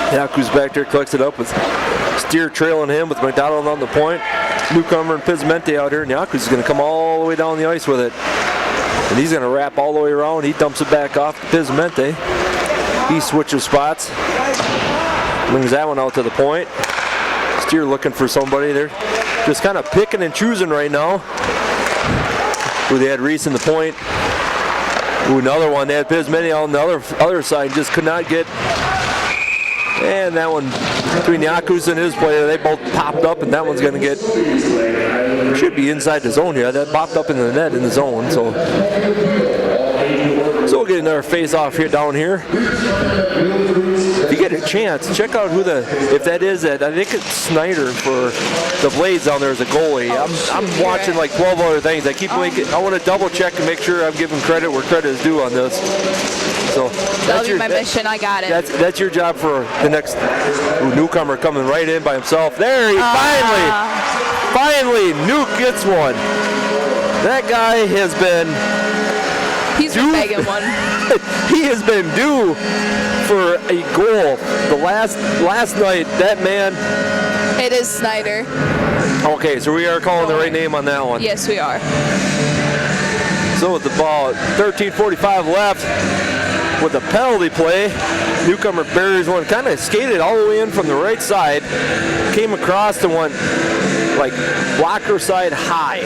Yaku's back there, collects it up with Steele trailing him with McDonald on the point. Newcomer and Pizmente out here, and Yaku's going to come all the way down the ice with it. And he's going to wrap all the way around. He dumps it back off to Pizmente. He switches spots. Brings that one out to the point. Steele looking for somebody there. Just kind of picking and choosing right now. They had Reese in the point. Another one. They had Pizmente on the other side. Just could not get. And that one between Yakus and his player, they both popped up, and that one's going to get. Should be inside the zone here. That popped up in the net in the zone. So we'll get another face off here down here. If you get a chance, check out who if that is. I think it's Schneider for the Blades down there as a goalie. I'm watching like 12 other things. I want to double check and make sure I'm giving credit where credit is due on this. So that'll be my mission. I got it. That's your job for the next newcomer coming right in by himself. There he finally Nuke gets one. That guy has been. He's been begging one. He has been due for a goal. The last night, that man. It is Schneider. Okay, so we are calling the right name on that one. Yes, we are. So with the ball, 13:45 left. With the penalty play, newcomer buries one, kind of skated all the way in from the right side, came across and went like blocker side high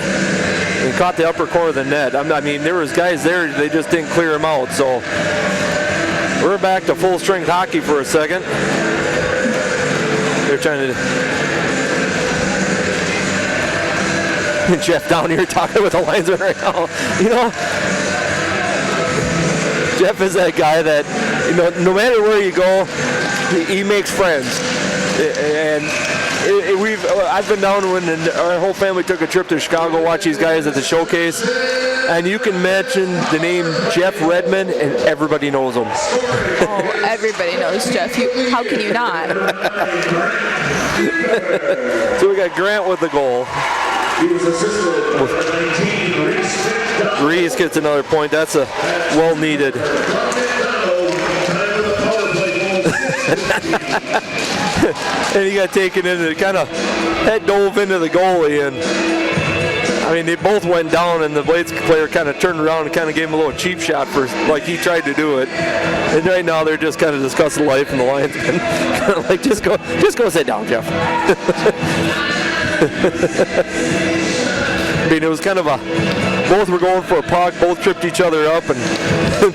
and caught the upper corner of the net. I mean, there was guys there, they just didn't clear them out. So we're back to full strength hockey for a second. They're trying to. Jeff down here talking with the linesman right now. Jeff is that guy that, no matter where you go, he makes friends. And I've been down when our whole family took a trip to Chicago, watch these guys at the showcase, and you can mention the name Jeff Redmond, and everybody knows him. Oh, everybody knows Jeff. How can you not? So we got Grant with the goal. Reese gets another point. That's a well-needed. And he got taken into, kind of head dove into the goalie, and I mean, they both went down, and the Blades player kind of turned around and kind of gave him a little cheap shot for, like he tried to do it. And right now they're just kind of discussing life, and the linesman kind of like, just go sit down, Jeff. I mean, it was kind of both were going for a puck, both tripped each other up, and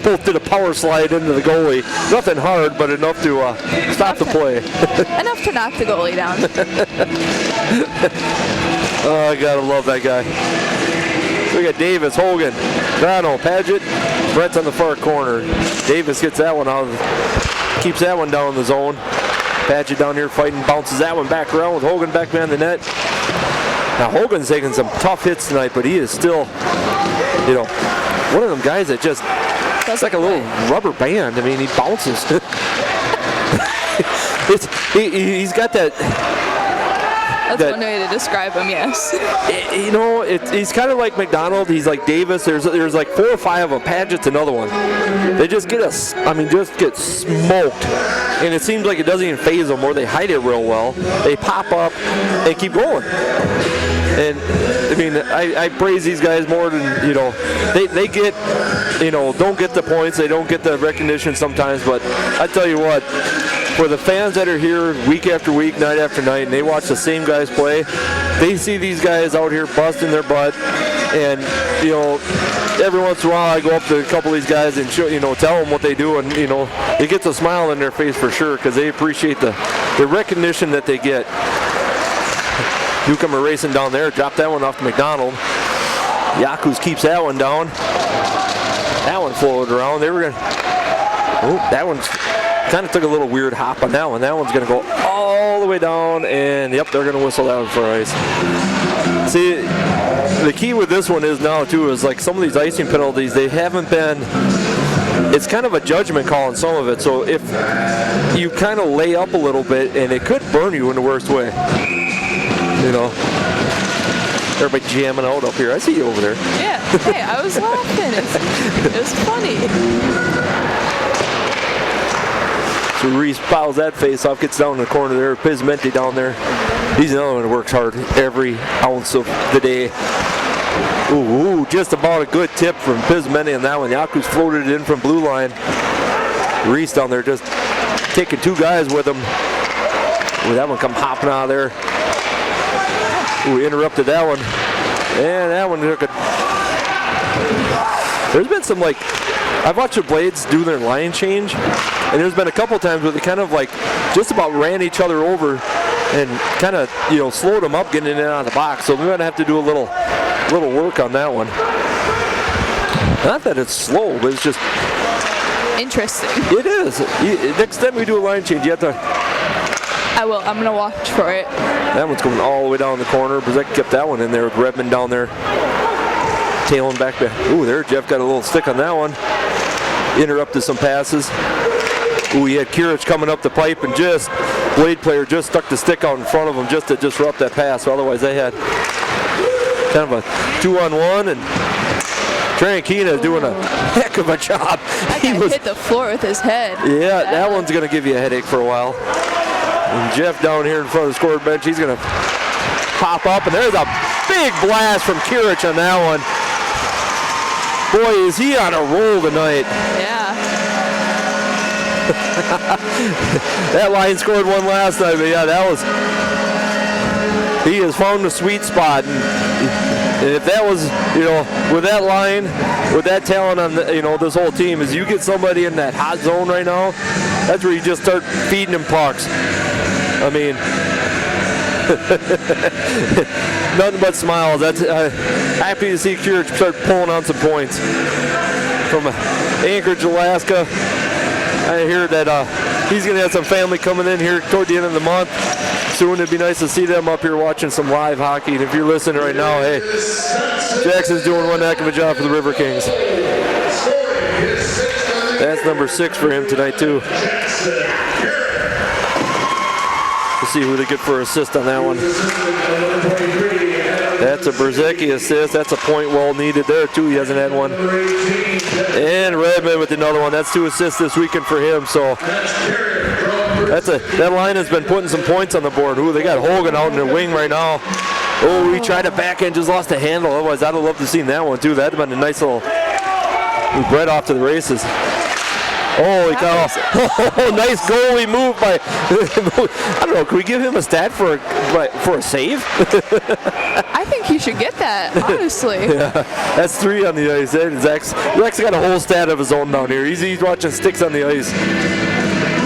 both did a power slide into the goalie. Nothing hard, but enough to stop the play. Enough to knock the goalie down. Oh, I gotta love that guy. We got Davis, Hogan, Donald, Paget, Brett's on the far corner. Davis gets that one out, keeps that one down in the zone. Paget down here fighting, bounces that one back around with Hogan back behind the net. Now Hogan's taking some tough hits tonight, but he is still, one of them guys that just, it's like a little rubber band. I mean, he bounces. He's got that. That's one way to describe him, yes. He's kind of like McDonald. He's like Davis. There's like 4 or 5 of them. Paget's another one. They just get get smoked. And it seems like it doesn't even phase them, or they hide it real well. They pop up and keep going. And I mean, I praise these guys more than, they get, don't get the points. They don't get the recognition sometimes. But I tell you what, for the fans that are here week after week, night after night, and they watch the same guys play, they see these guys out here busting their butt. And, every once in a while I go up to a couple of these guys and show, tell them what they do, and, it gets a smile on their face for sure, because they appreciate the recognition that they get. Newcomer racing down there, dropped that one off to McDonald. Yakus keeps that one down. That one floated around. They were going to, that one's kind of took a little weird hop on that one. That one's going to go all the way down, and yep, they're going to whistle that one for ice. See, the key with this one is now too, is like some of these icing penalties, they haven't been, it's kind of a judgment call on some of it. So if you kind of lay up a little bit, and it could burn you in the worst way. Everybody jamming out up here. I see you over there. Yeah. Hey, I was laughing. It was funny. So Reese fouls that face off, gets down in the corner there. Pismenti down there. He's another one that works hard every ounce of the day. Ooh, just about a good tip from Pismenti on that one. Yaku's floated it in from blue line. Reese down there just taking 2 guys with him. Ooh, that one come hopping out of there. Ooh, interrupted that one. And that one took a... There's been some, I've watched the Blades do their line change, and there's been a couple times where they kind of just about ran each other over and kind of, slowed them up getting in and out of the box. So we're going to have to do a little work on that one. Not that it's slow, but it's just... Interesting. It is. Next time we do a line change, you have to... I will. I'm going to watch for it. That one's going all the way down the corner. Bazek kept that one in there with Redmond down there. Tailing back. Ooh, there Jeff got a little stick on that one. Interrupted some passes. Ooh, he had Kirich coming up the pipe, and Blade player just stuck the stick out in front of him just to disrupt that pass. So otherwise they had kind of a 2-on-1, and Trankina is doing a heck of a job. That guy hit the floor with his head. Yeah, that one's going to give you a headache for a while. And Jeff down here in front of the score bench, he's going to pop up, and there's a big blast from Kirich on that one. Boy, is he on a roll tonight. Yeah. That line scored one last night, but yeah, he has found the sweet spot. And if that was, with that line, with that talent on, this whole team, is you get somebody in that hot zone right now, that's where you just start feeding them pucks. I mean, nothing but smiles. That's happy to see Kirich start pulling on some points. from Anchorage, Alaska. I hear that he's going to have some family coming in here toward the end of the month. Soon it'd be nice to see them up here watching some live hockey. And if you're listening right now, hey, Jackson's doing one heck of a job for the Riverkings. That's number 6 for him tonight, too. We'll see who they get for assist on that one. That's a Berzecki assist. That's a point well needed there, too. He hasn't had one. And Redmond with another one. That's 2 assists this weekend for him. So that line has been putting some points on the board. Ooh, they got Hogan out in the wing right now. Oh, he tried to backhand, just lost the handle. Otherwise, I'd have loved to have seen that one, too. That'd have been a nice little bread off to the races. Holy cow. Oh, nice goalie move by, I don't know, can we give him a stat for a save? I think he should get that, honestly. Yeah, that's 3 on the ice. Zach's got a whole stat of his own down here. He's watching sticks on the ice.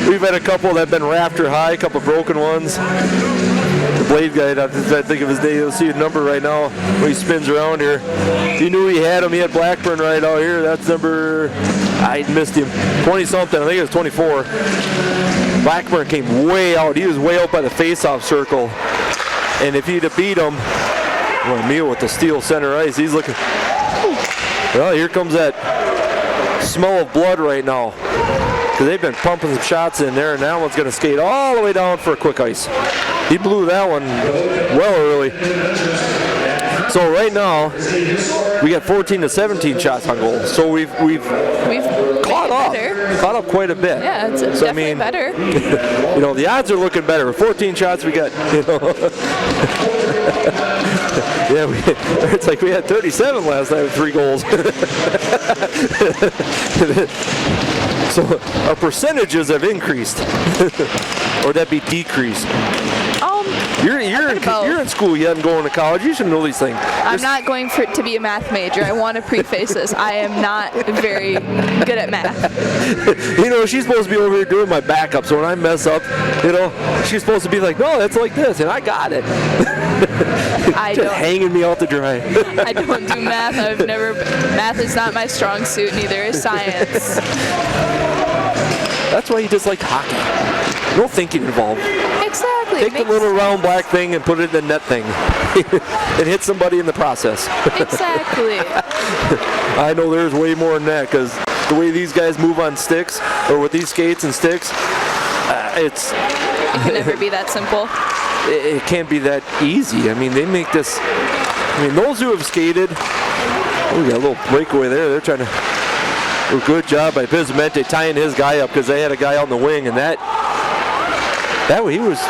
We've had a couple that have been rafter high, a couple broken ones. The blade guy, I think of his name, you'll see a number right now when he spins around here. He knew he had him. He had Blackburn right out here. That's number, I missed him, 20-something. I think it was 24. Blackburn came way out. He was way out by the face-off circle. And if he'd have beat him, well, Emil with the Steele center ice, he's looking. Well, here comes that smell of blood right now. Because they've been pumping some shots in there, and that one's going to skate all the way down for a quick ice. He blew that one well early. So right now, we got 14 to 17 shots on goal. So we've caught up quite a bit. Yeah, it's definitely better. You know, the odds are looking better. 14 shots we got, you know. Yeah, it's like we had 37 last night with 3 goals. So our percentages have increased, or that be decreased. You're in school. You haven't gone to college. You should know these things. I'm not going to be a math major. I want to preface this. I am not very good at math. You know, she's supposed to be over here doing my backup. So when I mess up, you know, she's supposed to be like, no, that's like this, and I got it. Just hanging me out to dry. I don't do math. Math is not my strong suit. Neither is science. That's why you just like hockey. No thinking involved. Exactly. Take the little round black thing and put it in the net thing. And hit somebody in the process. Exactly. I know there's way more than that, because the way these guys move on sticks, or with these skates and sticks, it can never be that simple. It can't be that easy. I mean, they make this. I mean, those who have skated, we got a little breakaway there. They're trying to. A good job by Pizmente tying his guy up, because they had a guy out in the wing, and that he was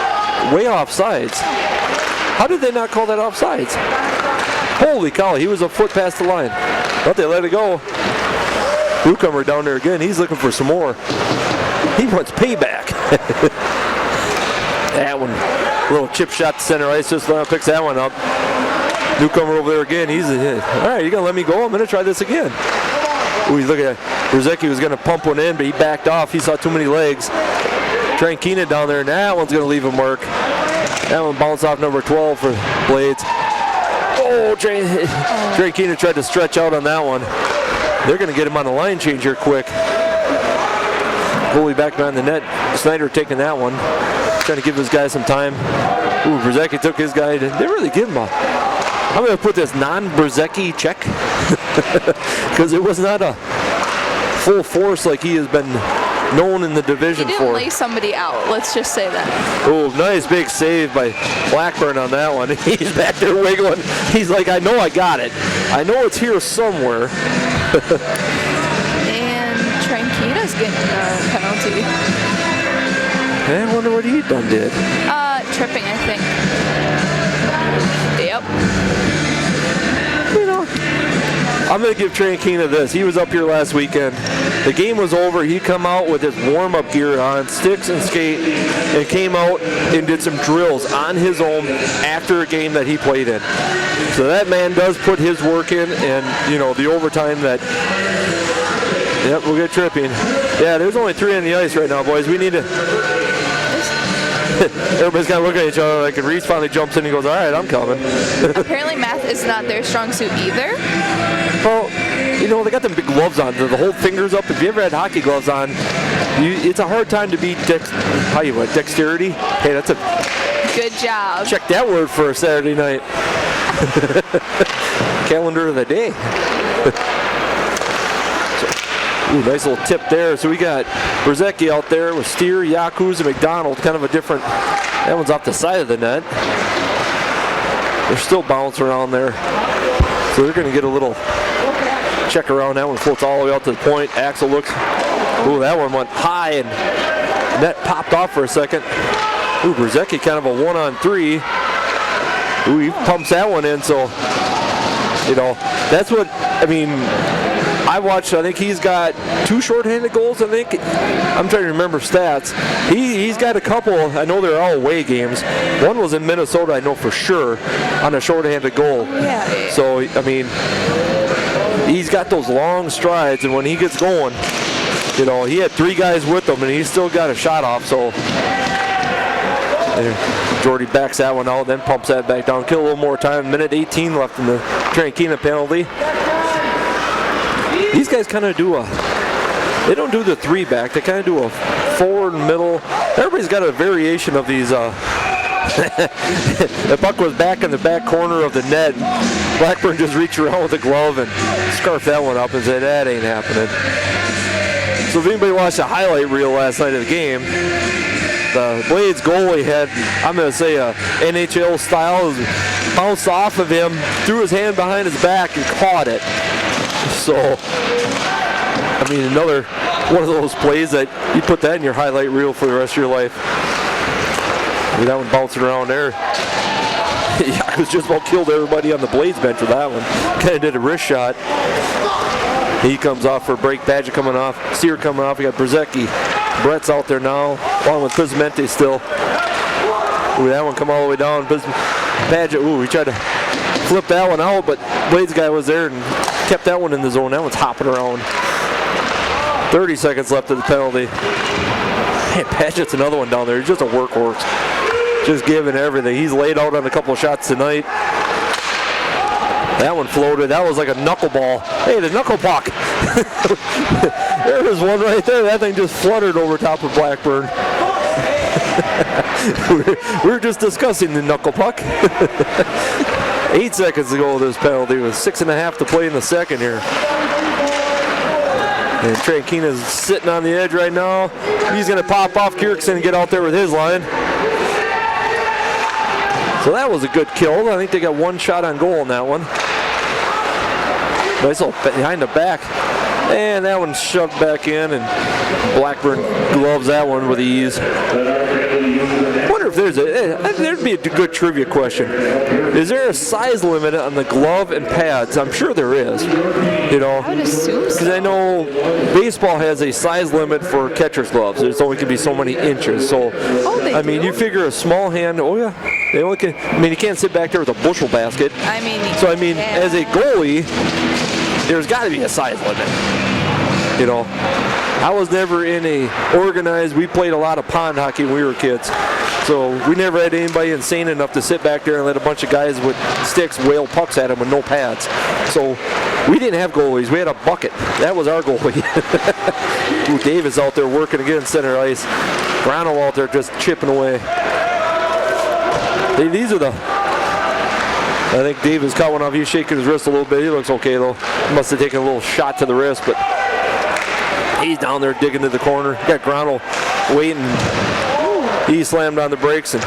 way off sides. How did they not call that offsides? Holy cow, he was a foot past the line. But they let it go. Newcomer down there again. He's looking for some more. He wants payback. That one, little chip shot to center ice. Just picks that one up. Newcomer over there again. He's all right. You gonna let me go? I'm gonna try this again. Ooh, he's looking at Berzecki was going to pump one in, but he backed off. He saw too many legs. Trankina down there, and that one's going to leave him mark. That one bounced off number 12 for Blades. Oh, Trankina tried to stretch out on that one. They're going to get him on the line change here quick. Goalie back behind the net. Schneider taking that one. Trying to give this guy some time. Ooh, Berzecki took his guy. They really give him I'm going to put this non-Berzecki check. Because it was not a full force like he has been known in the division for. He didn't lay somebody out, let's just say that. Oh, nice big save by Blackburn on that one. He's back there wiggling. He's like, I know I got it. I know it's here somewhere. And Trankina's getting a penalty. I wonder what he done did. Tripping, I think. Yep. You know, I'm going to give Trankina this. He was up here last weekend. The game was over. He come out with his warm-up gear on, sticks and skate, and came out and did some drills on his own after a game that he played in. So that man does put his work in, and, you know, the overtime that... Yep, we'll get tripping. Yeah, there's only 3 on the ice right now, boys. We need to... Everybody's kind of looking at each other like, and Reese finally jumps in and goes, all right, I'm coming. Apparently math is not their strong suit either. Well, you know, they got them big gloves on. The whole fingers up. If you ever had hockey gloves on, it's a hard time to beat dexterity. Hey, that's a Good job. check that word for a Saturday night. Calendar of the day. Ooh, nice little tip there. So we got Berzecki out there with Steele, Yakus, and McDonald. Kind of a different. That one's off the side of the net. They're still bouncing around there. So they're going to get a little check around. That one floats all the way out to the point. Axel looks. Ooh, that one went high and net popped off for a second. Ooh, Berzecki kind of a 1-on-3. Ooh, he pumps that one in. So, you know, that's what, I mean, I watched, I think he's got 2 shorthanded goals, I think. I'm trying to remember stats. He's got a couple, I know they're all away games. One was in Minnesota, I know for sure, on a shorthanded goal. Yeah. So, I mean, he's got those long strides, and when he gets going, you know, he had 3 guys with him, and he still got a shot off, so. And Jordy backs that one out, then pumps that back down. Kill a little more time. Minute 18 left in the Trankina penalty. These guys kind of do they don't do the 3-back. They kind of do a forward and middle. Everybody's got a variation of these. The puck was back in the back corner of the net. Blackburn just reached around with a glove and scarfed that one up and said, that ain't happening. So if anybody watched the highlight reel last night of the game, the Blades goalie had, I'm going to say, a NHL style, bounced off of him, threw his hand behind his back and caught it. So, I mean, another one of those plays that you put that in your highlight reel for the rest of your life. I mean, that one bouncing around there. Yakus just about killed everybody on the Blades bench with that one. Kind of did a wrist shot. He comes off for a break. Badger coming off. Sear coming off. We got Berzecki. Brett's out there now, along with Pizmente still. Ooh, that one come all the way down. Badger, ooh, he tried to flip that one out, but Blades guy was there and kept that one in the zone. That one's hopping around. 30 seconds left of the penalty. Man, Padgett's another one down there. He's just a workhorse. Just giving everything. He's laid out on a couple of shots tonight. That one floated. That was like a knuckleball. Hey, the knuckle puck. There was one right there. That thing just fluttered over top of Blackburn. we were just discussing the knuckle puck. 8 seconds to go with this penalty with 6.5 to play in the second here. And Trankina's sitting on the edge right now. He's going to pop off Kierkeson and get out there with his line. So that was a good kill. I think they got 1 shot on goal in that one. Nice little behind the back. And that one shoved back in, and Blackburn gloves that one with ease. I wonder if there'd be a good trivia question. Is there a size limit on the glove and pads? I'm sure there is. You know, I would assume so. because I know baseball has a size limit for catcher's gloves. It's only can be so many inches. So, I mean, you figure a small hand. Oh yeah, they only can. I mean, you can't sit back there with a bushel basket. I mean, so I mean, as a goalie, there's got to be a size limit. You know, I was never in a organized. We played a lot of pond hockey when we were kids. So we never had anybody insane enough to sit back there and let a bunch of guys with sticks whale pucks at them with no pads. So we didn't have goalies. We had a bucket. That was our goalie. Ooh, Davis out there working again center ice. Grano out there just chipping away. These are the... I think Davis caught one off. He's shaking his wrist a little bit. He looks okay though. He must have taken a little shot to the wrist, but he's down there digging to the corner. Got Grano waiting. He slammed on the brakes and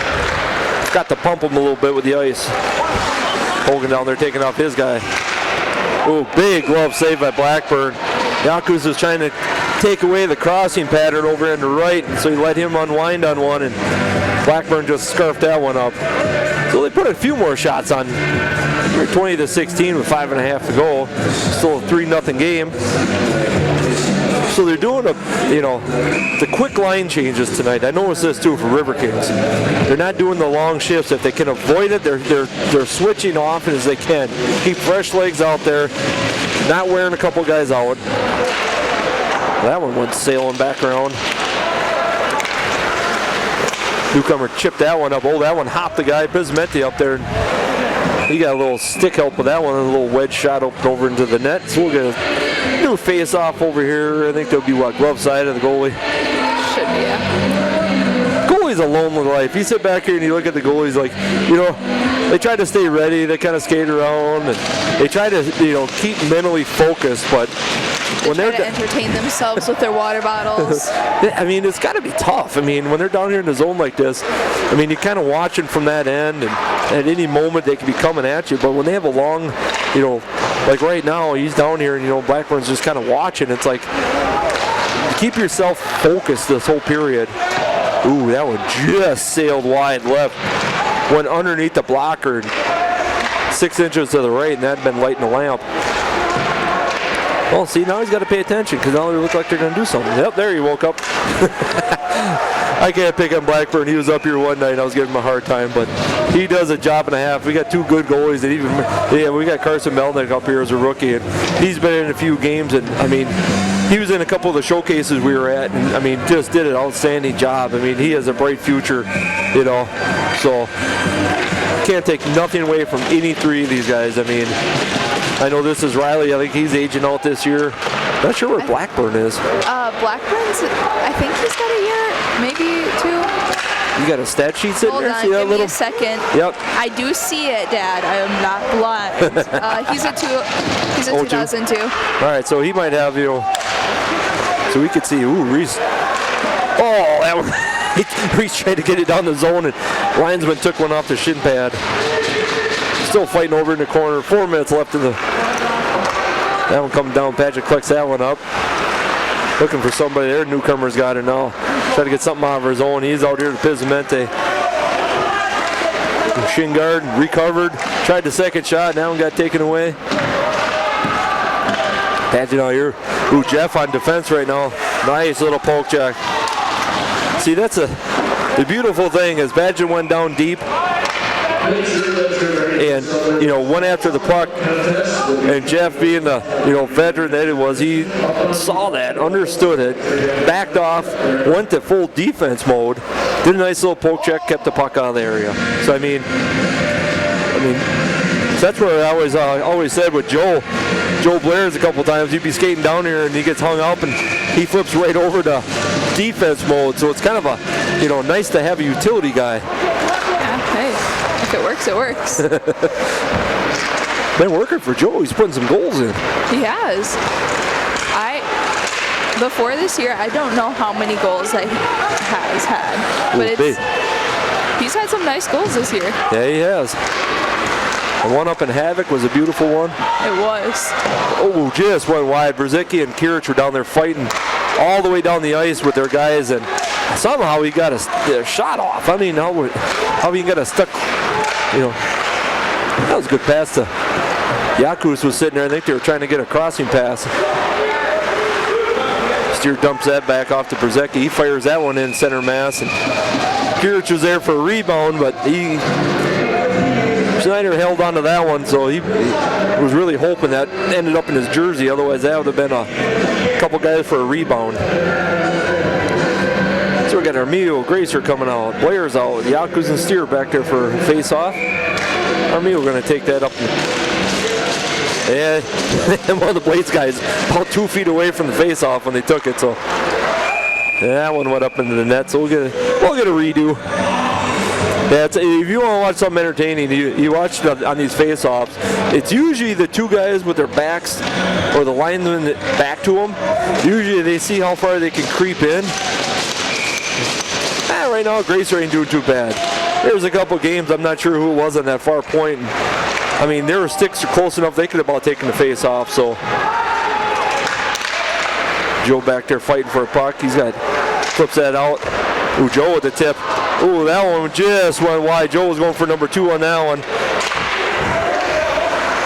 got to pump him a little bit with the ice. Hogan down there taking off his guy. Oh, big glove save by Blackburn. Yakus was trying to take away the crossing pattern over in the right, and so he let him unwind on one, and Blackburn just scarfed that one up. So they put a few more shots on. We're 20-16 with 5.5 to go. Still a 3-0 game. So they're doing the quick line changes tonight. I noticed this too for Riverkings. They're not doing the long shifts. If they can avoid it, they're switching often as they can. Keep fresh legs out there, not wearing a couple guys out. That one went sailing back around. Newcomer chipped that one up. Oh, that one hopped the guy, Pizmente up there. He got a little stick help with that one, a little wedge shot up over into the net. So we'll get a new face-off over here. I think there'll be, glove side of the goalie? Should be, yeah. Goalie's a lonely life. You sit back here and you look at the goalies they try to stay ready. They kind of skate around and they try to, keep mentally focused, but when they're to entertain themselves with their water bottles. It's got to be tough. When they're down here in the zone like this, you're kind of watching from that end, and at any moment they could be coming at you. But when they have a long, like right now, he's down here, and Blackburn's just kind of watching. It's like, keep yourself focused this whole period. Ooh, that one just sailed wide left, went underneath the blocker, 6 inches to the right, and that had been lighting the lamp. Well, see, now he's got to pay attention because now they look like they're going to do something. Yep, there he woke up. I can't pick on Blackburn. He was up here one night and I was giving him a hard time, but he does a job and a half. We got 2 good goalies. We got Carson Melnick up here as a rookie, and he's been in a few games, and he was in a couple of the showcases we were at, and just did an outstanding job. He has a bright future, so can't take nothing away from any 3 of these guys. I know this is Riley. I think he's aging out this year. Not sure where Blackburn is. Blackburn's, I think he's got a year, maybe 2. You got a stat sheet sitting there? Hold on, give me a second. Yep. I do see it, Dad. I am not blind. He's a 2002. All right, so he might have, so we could see, Reese. Oh, that one. Reese tried to get it down the zone, and linesman took one off the shin pad. Still fighting over in the corner. 4 minutes left in the. That one coming down. Patrick collects that one up. Looking for somebody there. Newcomer's got it now. Try to get something out of his own. He's out here to Pizzamente. Shin guard recovered. Tried the second shot. That one got taken away. Patrick out here. Ooh, Jeff on defense right now. Nice little poke check. See, that's the beautiful thing is Badger went down deep. And, one after the puck, and Jeff being the, veteran that it was, he saw that, understood it, backed off, went to full defense mode, did a nice little poke check, kept the puck out of the area. So, that's where I always said with Joe Blair's a couple times, he'd be skating down here and he gets hung up and he flips right over to defense mode. So it's kind of a, nice to have a utility guy. If it works, it works. Been working for Joe. He's putting some goals in. He has. Before this year, I don't know how many goals that he has had, but he's had some nice goals this year. Yeah, he has. The one up in Havoc was a beautiful one. It was. Oh, just went wide. Brzezicki and Kirich were down there fighting all the way down the ice with their guys, and somehow he got a shot off. How he got a stuck, that was a good pass to Yakus was sitting there. I think they were trying to get a crossing pass. Steele dumps that back off to Brzezicki. He fires that one in center mass, and Kirich was there for a rebound, but Schneider held on to that one, so he was really hoping that ended up in his jersey. Otherwise, that would have been a couple guys for a rebound. So we got Armio, Gracer coming out, Blair's out, Yakus and Steer back there for face-off. Armio going to take that up. And one of the Blades guys about 2 feet away from the face-off when they took it. So that one went up into the net. So we'll get a redo. Yeah, if you want to watch something entertaining, you watch it on these face-offs. It's usually the 2 guys with their backs, or the lineman back to them. Usually they see how far they can creep in. Right now, Gracer ain't doing too bad. There's a couple games, I'm not sure who it was on that far point. Their sticks are close enough, they could have about taken the face-off. So Joe back there fighting for a puck. Flips that out. Ooh, Joe with the tip. Ooh, that one just went wide. Joe was going for number 2 on that one.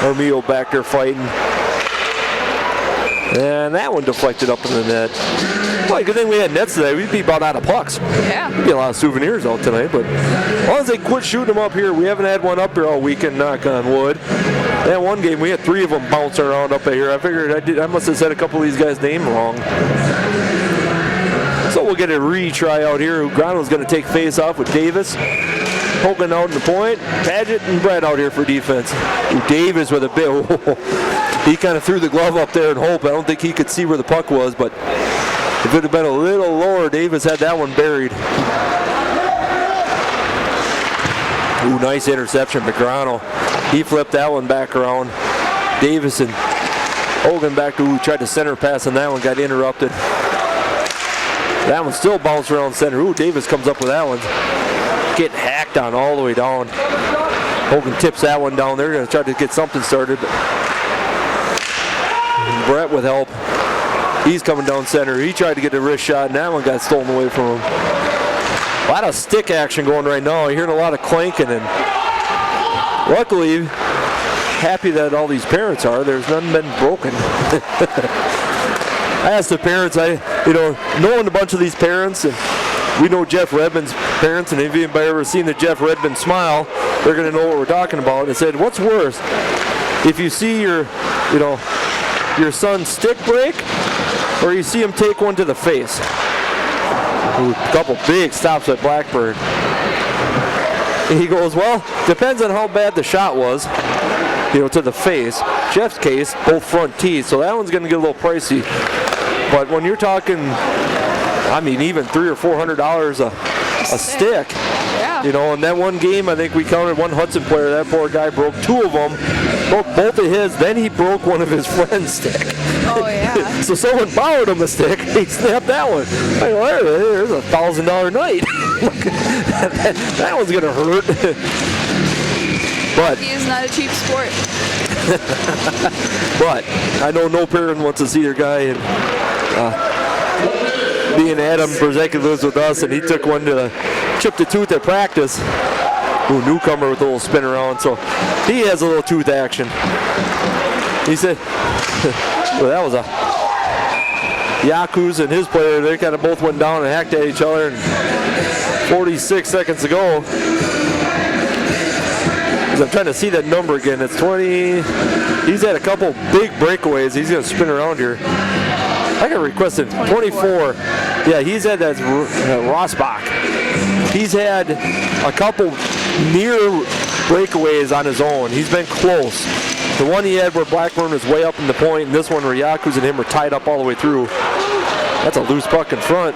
Armio back there fighting. And that one deflected up in the net. Well, good thing we had nets today. We'd be about out of pucks. Yeah. We'd be a lot of souvenirs out tonight, but as long as they quit shooting them up here, we haven't had one up here all weekend, knock on wood. That one game, we had 3 of them bouncing around up here. I figured I must have said a couple of these guys' name wrong. So we'll get a retry out here. Grano's going to take face off with Davis. Hogan out in the point. Paget and Brett out here for defense. Ooh, Davis with a bit. He kind of threw the glove up there and hope. I don't think he could see where the puck was, but if it had been a little lower, Davis had that one buried. Ooh, nice interception, McGrano. He flipped that one back around. Davis and Hogan back to who tried to center pass on that one, got interrupted. That one still bounced around center. Ooh, Davis comes up with that one. Getting hacked on all the way down. Hogan tips that one down. They're going to try to get something started. Brett with help. He's coming down center. He tried to get a wrist shot, and that one got stolen away from him. A lot of stick action going right now. You're hearing a lot of clanking, and luckily, happy that all these parents are. There's none been broken. I asked the parents, knowing a bunch of these parents, and we know Jeff Redmond's parents, and if anybody ever seen the Jeff Redmond smile, they're going to know what we're talking about. And said, what's worse, if you see your son's stick break, or you see him take one to the face? Ooh, a couple big stops at Blackburn. And he goes, well, depends on how bad the shot was, to the face. Jeff's case, both front teeth, so that one's going to get a little pricey. But when you're talking, even $300 or $400 a stick, Yeah. In that one game, I think we counted one Hudson player. That poor guy broke two of them, broke both of his, then he broke one of his friend's stick. Oh, yeah. So someone borrowed him a stick, he snapped that one. I go, there's a $1,000 night. that one's going to hurt. But Hockey is not a cheap sport. But I know no parent wants to see their guy. And being Adam Berzeki lives with us, and he took one to chip the tooth at practice. Ooh, newcomer with a little spin around, so he has a little tooth action. He said, well, that was a Yakuza and his player. They kind of both went down and hacked at each other. And 46 seconds ago. I'm trying to see that number again. It's 20. He's had a couple big breakaways. He's going to spin around here. I got requested 24. Yeah, he's had that Rossbach. He's had a couple near breakaways on his own. He's been close. The one he had where Blackburn was way up in the point, and this one where Yakuza and him were tied up all the way through. That's a loose puck in front.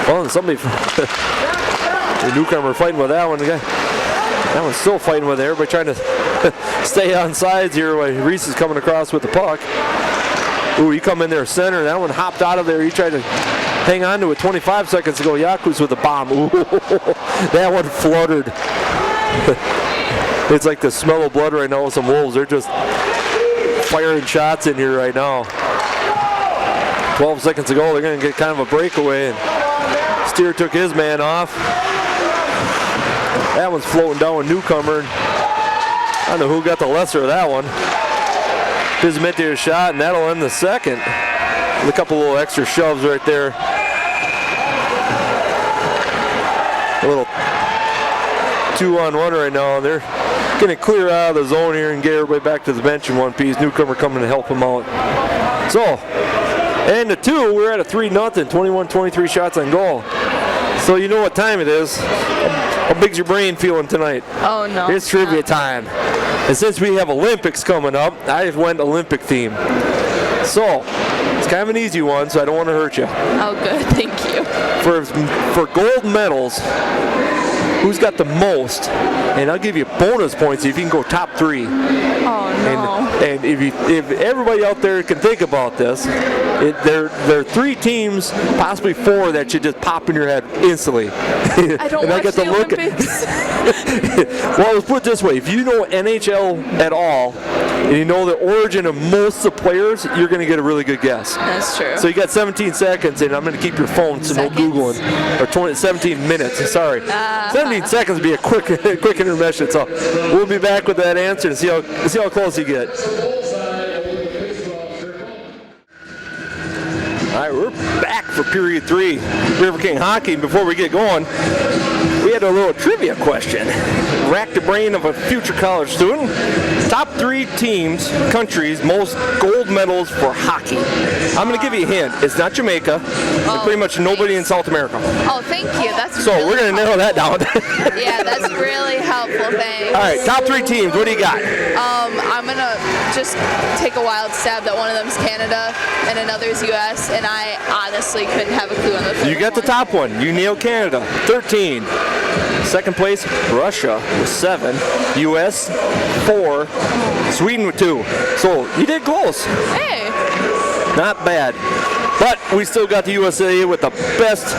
Well, and somebody, the newcomer fighting with that one. That one's still fighting with it. Everybody trying to stay on sides here while Reese is coming across with the puck. Ooh, he come in there center. That one hopped out of there. He tried to hang on to it 25 seconds ago. Yakuza with the bomb. Ooh, that one fluttered. It's like the smell of blood right now with some Wolves. They're just firing shots in here right now. 12 seconds ago, they're going to get kind of a breakaway. And Steele took his man off. That one's floating down with newcomer. I don't know who got the lesser of that one. Bismuth shot, and that'll end the second. With a couple little extra shoves right there. A little 2-on-1 right now. They're going to clear out of the zone here and get everybody back to the bench in one piece. Newcomer coming to help them out. So, and the two, we're at a 3-0, 21-23 shots on goal. So you know what time it is. How big's your brain feeling tonight? Oh, no. It's trivia time. And since we have Olympics coming up, I went Olympic theme. So, it's kind of an easy one, so I don't want to hurt you. Oh, good. Thank you. For gold medals, who's got the most? And I'll give you bonus points if you can go top 3. Oh, no. And if everybody out there can think about this, there are 3 teams, possibly 4, that should just pop in your head instantly. I don't watch the Olympics. Well, let's put it this way. If you know NHL at all, and you know the origin of most of the players, you're going to get a really good guess. That's true. So you got 17 seconds, and I'm going to keep your phone, so no Googling. Or 17 minutes, sorry. 17 seconds would be a quick intermission. So we'll be back with that answer and see how close you get. All right, we're back for period 3, Riverking Hockey. Before we get going, we had a little trivia question. rack the brain of a future college student. Top 3 teams, countries, most gold medals for hockey. I'm going to give you a hint. It's not Jamaica. There's pretty much nobody in South America. Oh, thank you. That's So really we're going to narrow that down. Yeah, that's really helpful. Thanks. All right, top 3 teams. What do you got? I'm gonna just take a wild stab that one of them's Canada and another's U.S. and I honestly couldn't have a clue on the third. You got the top one. You nailed Canada. 13. Second place, Russia with 7. U.S. 4. Sweden with 2. So you did close. Hey. Not bad. But we still got the USA with the best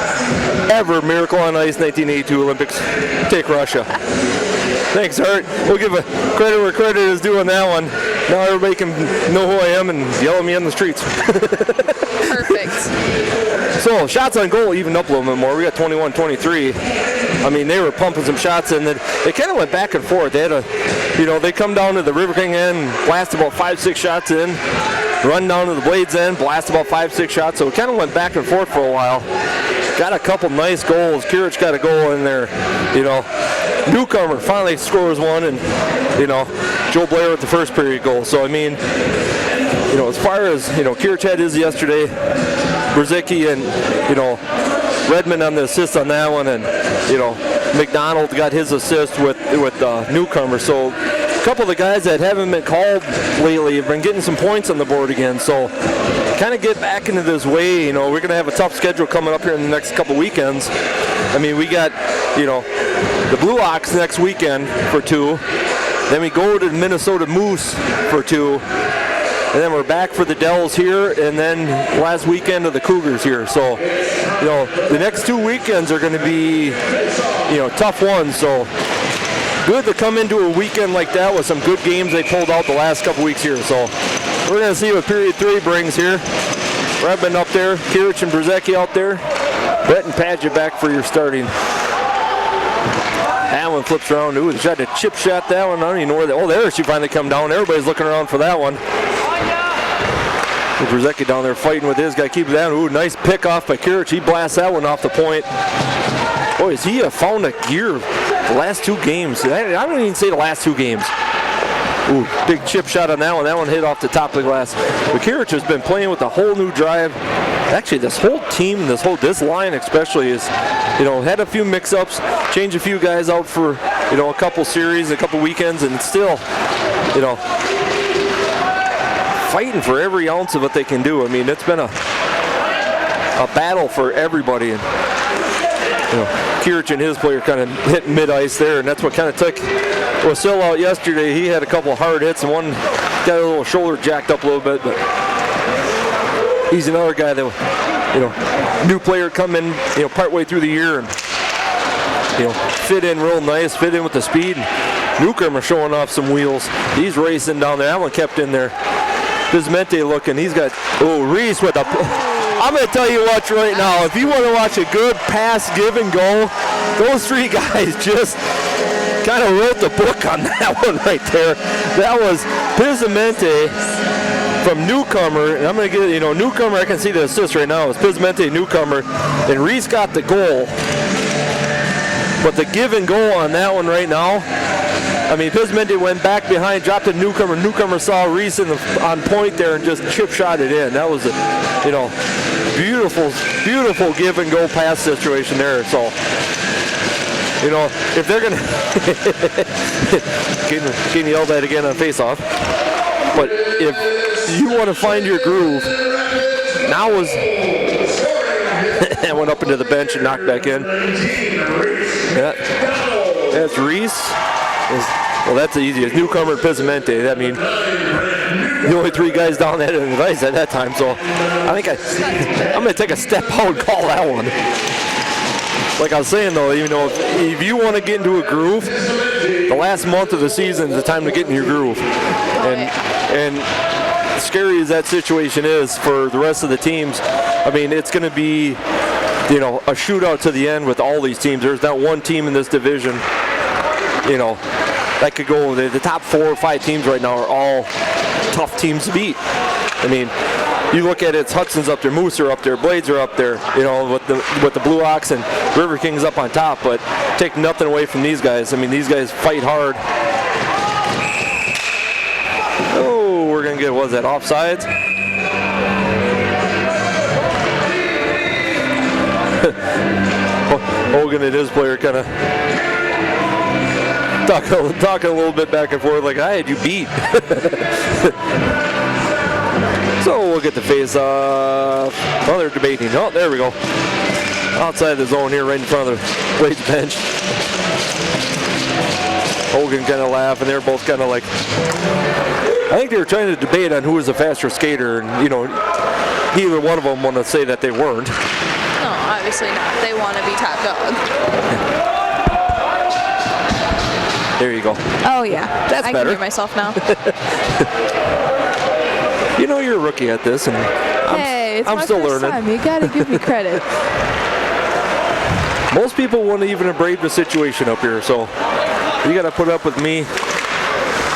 ever Miracle on Ice 1982 Olympics. Take Russia. Thanks, Art. We'll give a credit where credit is due on that one. Now everybody can know who I am and yell at me on the streets. Perfect. So shots on goal evened up a little bit more. We got 21-23. I mean, they were pumping some shots in. They kind of went back and forth. They had they come down to the Riverkings end, blast about 5-6 shots in, run down to the Blades end, blast about 5-6 shots. So it kind of went back and forth for a while. Got a couple nice goals. Kirich got a goal in there. Newcomer finally scores one, and Joe Blair with the first period goal. So I mean, as far as Kirich had his yesterday, Brzezicki and Redmond on the assist on that one, and McDonald got his assist with Newcomer. So a couple of the guys that haven't been called lately have been getting some points on the board again. So kind of get back into this way. We're going to have a tough schedule coming up here in the next couple weekends. I mean, we got the Blue Ox next weekend for 2. Then we go to the Minnesota Moose for 2. And then we're back for the Dells here, and then last weekend of the Cougars here. So, the next 2 weekends are going to be, tough ones. So, good to come into a weekend like that with some good games they pulled out the last couple weeks here. So, we're going to see what period 3 brings here. Redmond up there, Kirich and Brzezicki out there. Brett and Padgett back for your starting. That one flips around. Ooh, they tried to chip shot that one. I don't even know where that. Oh, there she finally come down. Everybody's looking around for that one. Brzezicki down there fighting with his guy. Keeps it down. Ooh, nice pick off by Kirich. He blasts that one off the point. Boy, has he found a gear the last 2 games. I don't even say the last 2 games. Ooh, big chip shot on that one. That one hit off the top of the glass. But Kirich has been playing with a whole new drive. Actually, this whole team, this line especially is, had a few mix-ups, changed a few guys out for, a couple series, a couple weekends, and still, fighting for every ounce of what they can do. I mean, it's been a battle for everybody. And, Kirich and his player kind of hit mid-ice there, and that's what kind of took Wasil out yesterday. He had a couple of hard hits, and one got a little shoulder jacked up a little bit, but he's another guy that, new player come in, partway through the year and, fit in real nice, fit in with the speed. Newcomer showing off some wheels. He's racing down there. That one kept in there. Bismente looking. He's got, Reese with a, I'm going to tell you what right now, if you want to watch a good pass, give and go, those 3 guys just kind of wrote the book on that one right there. That was Bismente from Newcomer, and I'm going to get, Newcomer, I can see the assist right now. It's Bismente, Newcomer, and Reese got the goal. But the give and go on that one right now, I mean, Bismente went back behind, dropped to Newcomer. Newcomer saw Reese on point there and just chip shot it in. That was a, beautiful, beautiful give and go pass situation there. So, if they're going to, getting yelled at again on face-off, but if you want to find your groove, now was, that went up into the bench and knocked back in. That's Reese. Well, that's the easiest. Newcomer and Bisamente. I mean, the only 3 guys down that end of the ice at that time. So I think I'm going to take a step out and call that one. Like I was saying, though, if you want to get into a groove, the last month of the season is the time to get in your groove. And as scary as that situation is for the rest of the teams, I mean, it's going to be, a shootout to the end with all these teams. There's not one team in this division, that could go. The top 4 or 5 teams right now are all tough teams to beat. I mean, you look at it, it's Hudson's up there, Moose are up there, Blades are up there, with the Blue Ox and Riverkings up on top. But take nothing away from these guys. I mean, these guys fight hard. Oh, we're going to get, what was that, offsides? Hogan and his player kind of talking a little bit back and forth like, I had you beat. So we'll get the face off. Oh, they're debating. Oh, there we go. Outside the zone here, right in front of the Blades bench. Hogan kind of laughing. They're both kind of like, I think they were trying to debate on who was the faster skater, and you know, neither one of them want to say that they weren't. No, obviously not. They want to be top dog. There you go. Oh yeah, that's I better. can hear myself now. You know, you're a rookie at this, and Hey, it's I'm my still first learning. time. You gotta give me credit. Most people won't even brave the situation up here, so you got to put up with me.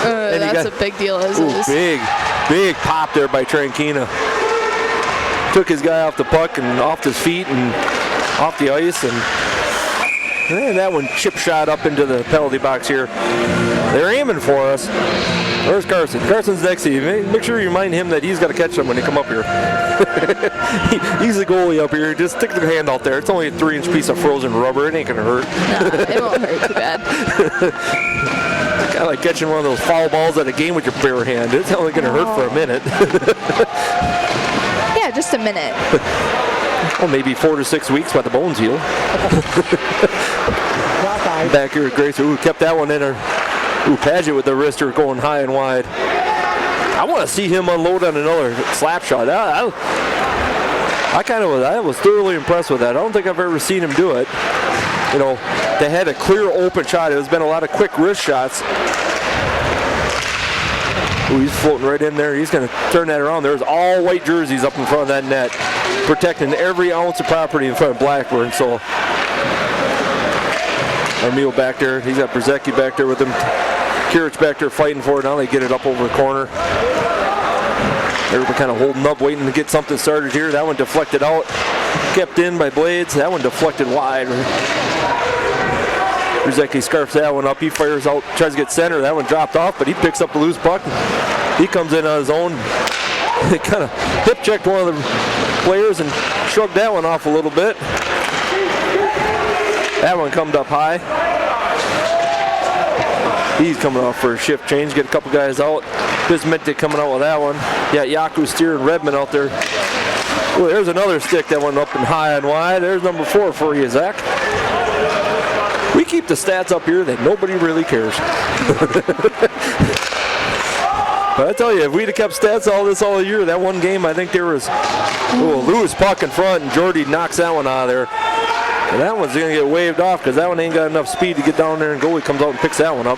That's a big deal as is. Big pop there by Trankina. Took his guy off the puck and off his feet and off the ice, and that one chip shot up into the penalty box here. They're aiming for us. Where's Carson? Carson's next to you. Make sure you remind him that he's got to catch them when they come up here. He's the goalie up here. Just stick their hand out there. It's only a 3-inch piece of frozen rubber. It ain't going to hurt. Nah, it won't hurt too bad. Kind of like catching one of those foul balls at a game with your bare hand. It's only going to hurt for a minute. Yeah, just a minute. Well, maybe 4 to 6 weeks by the bones heal. Back here with Grace. Ooh, kept that one in her. Ooh, Padgett with the wrister going high and wide. I want to see him unload on another slap shot. I was thoroughly impressed with that. I don't think I've ever seen him do it. You know, they had a clear open shot. There's been a lot of quick wrist shots. Ooh, he's floating right in there. He's going to turn that around. There's all white jerseys up in front of that net, protecting every ounce of property in front of Blackburn. So Armil back there. He's got Brzezicki back there with him. Kirich back there fighting for it. Now they get it up over the corner. Everybody kind of holding up, waiting to get something started here. That one deflected out. Kept in by Blades. That one deflected wide. Brzezicki scarfs that one up. He fires out, tries to get center. That one dropped off, but he picks up the loose puck. He comes in on his own. He kind of hip checked one of the players and shrugged that one off a little bit. That one comes up high. He's coming off for a shift change. Get a couple guys out. Bismente coming out with that one. Yeah, Yaku, Steer, and Redmond out there. Well, there's another stick that went up and high and wide. There's number 4 for you, Zach. We keep the stats up here that nobody really cares. But I tell you, if we'd have kept stats all year, that one game, I think there was a loose puck in front, and Jordy knocks that one out of there. And that one's going to get waved off because that one ain't got enough speed to get down there, and goalie comes out and picks that one up.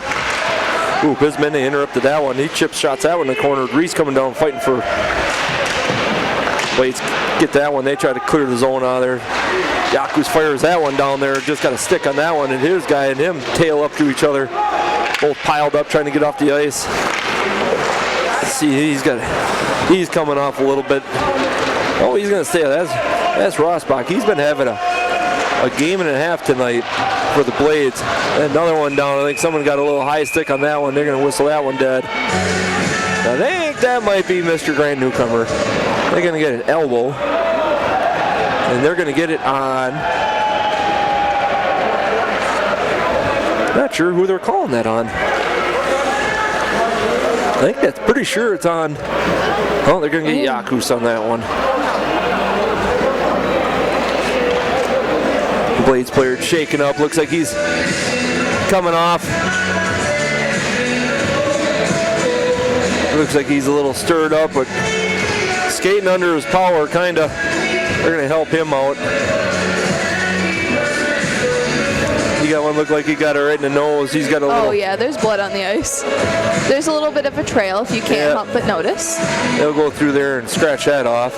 Ooh, Bismente interrupted that one. He chip shots that one in the corner. Reese coming down fighting for Blades. Get that one. They try to clear the zone out of there. Yakus fires that one down there. Just got a stick on that one, and his guy and him tail up to each other. Both piled up trying to get off the ice. Let's see, he's coming off a little bit. Oh, he's going to stay. That's Rossbach. He's been having a game and a half tonight for the Blades. Another one down. I think someone got a little high stick on that one. They're going to whistle that one dead. I think that might be Mr. Grand Newcomer. They're going to get an elbow. And they're going to get it on. Not sure who they're calling that on. I think that's pretty sure it's on. Oh, they're going to get Yakus on that one. Blades player shaking up. Looks like he's coming off. Looks like he's a little stirred up, but skating under his power, kind of. They're going to help him out. He got one look like he got it right in the nose. He's got a little... Oh yeah, there's blood on the ice. There's a little bit of a trail if you can't help but notice. They'll go through there and scratch that off.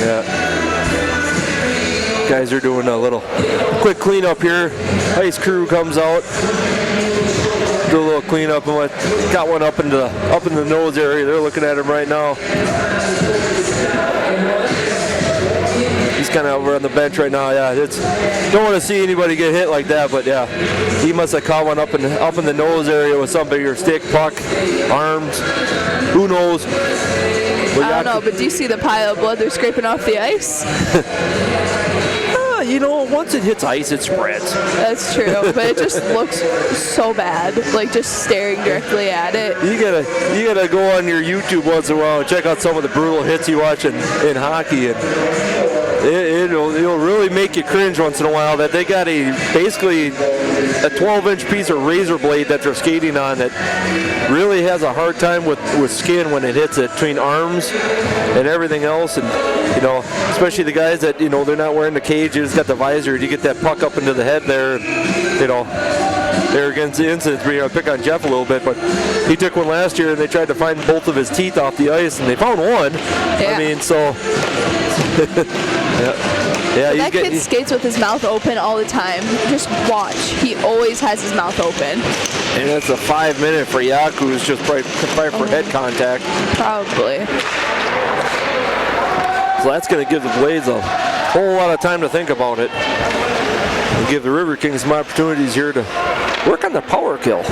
Yeah. Guys are doing a little quick cleanup here. Ice crew comes out. Do a little cleanup and got one up in the nose area. They're looking at him right now. He's kind of over on the bench right now. Yeah, don't want to see anybody get hit like that, but yeah, he must have caught one up in the nose area with some bigger stick, puck, arms. Who knows? I don't know, but do you see the pile of blood they're scraping off the ice? Once it hits ice, it spreads. That's true, but it just looks so bad, like just staring directly at it. You gotta go on your YouTube once in a while and check out some of the brutal hits you watch in hockey, and it'll really make you cringe once in a while that they got basically a 12-inch piece of razor blade that they're skating on that really has a hard time with skin when it hits it between arms and everything else, and especially the guys that they're not wearing the cage, you just got the visor, you get that puck up into the head there, they're against the incidents. We're going to pick on Jeff a little bit, but he took one last year and they tried to find both of his teeth off the ice and they found one. Yeah. I mean, so yeah, that kid skates with his mouth open all the time. Just watch. He always has his mouth open. And it's a 5-minute for Yaku, who's just probably for head contact. Probably. So that's going to give the Blades a whole lot of time to think about it. And give the Riverkings some opportunities here to work on the power kill.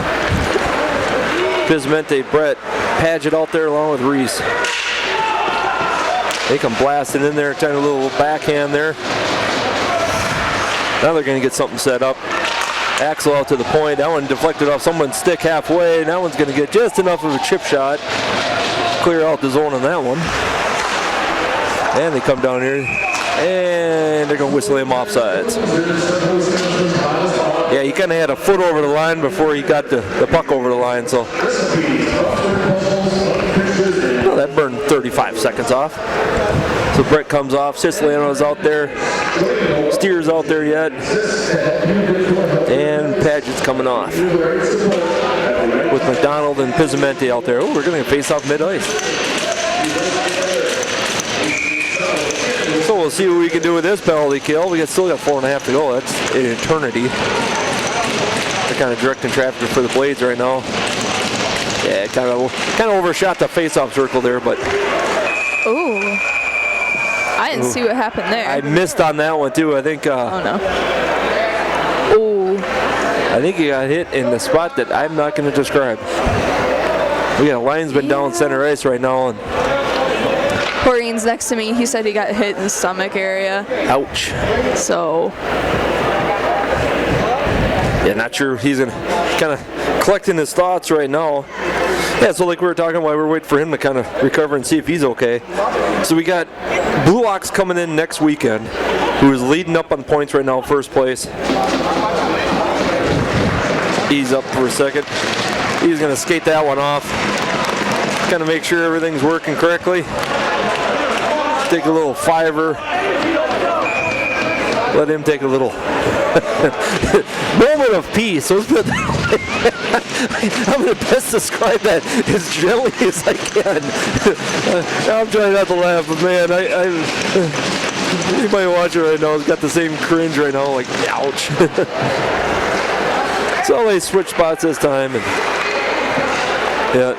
Pismente, Brett, Paget out there along with Reese. They come blasting in there, kind of a little backhand there. Now they're going to get something set up. Axel out to the point. That one deflected off someone's stick halfway. And that one's going to get just enough of a chip shot. Clear out the zone on that one. And they come down here. And they're going to whistle him offsides. Yeah, he kind of had a foot over the line before he got the puck over the line. So that burned 35 seconds off. So Brett comes off. Siciliano's out there. Steer's out there yet. And Paget's coming off. With McDonald and Pisamente out there. Oh, we're going to face off mid-ice. So we'll see what we can do with this penalty kill. We still got 4.5 to go. That's an eternity. They're kind of directing traffic for the Blades right now. Yeah, kind of overshot the face-off circle there, but. Ooh. I didn't see what happened there. I missed on that one too. I think. Oh no. Ooh. I think he got hit in the spot that I'm not going to describe. We got a linesman down center ice right now, and. Corrine's next to me. He said he got hit in the stomach area. Ouch. So. Yeah, not sure. He's kind of collecting his thoughts right now. Yeah, so like we were talking while we were waiting for him to kind of recover and see if he's okay. So we got Blue Ox coming in next weekend, who is leading up on points right now, first place. Ease up for a second. He's going to skate that one off. Kind of make sure everything's working correctly. Take a little fiver. Let him take a little moment of peace. I'm going to best describe that as gently as I can. I'm trying not to laugh, but man, anybody watching right now has got the same cringe right now, like, ouch. So they switched spots this time, and yeah,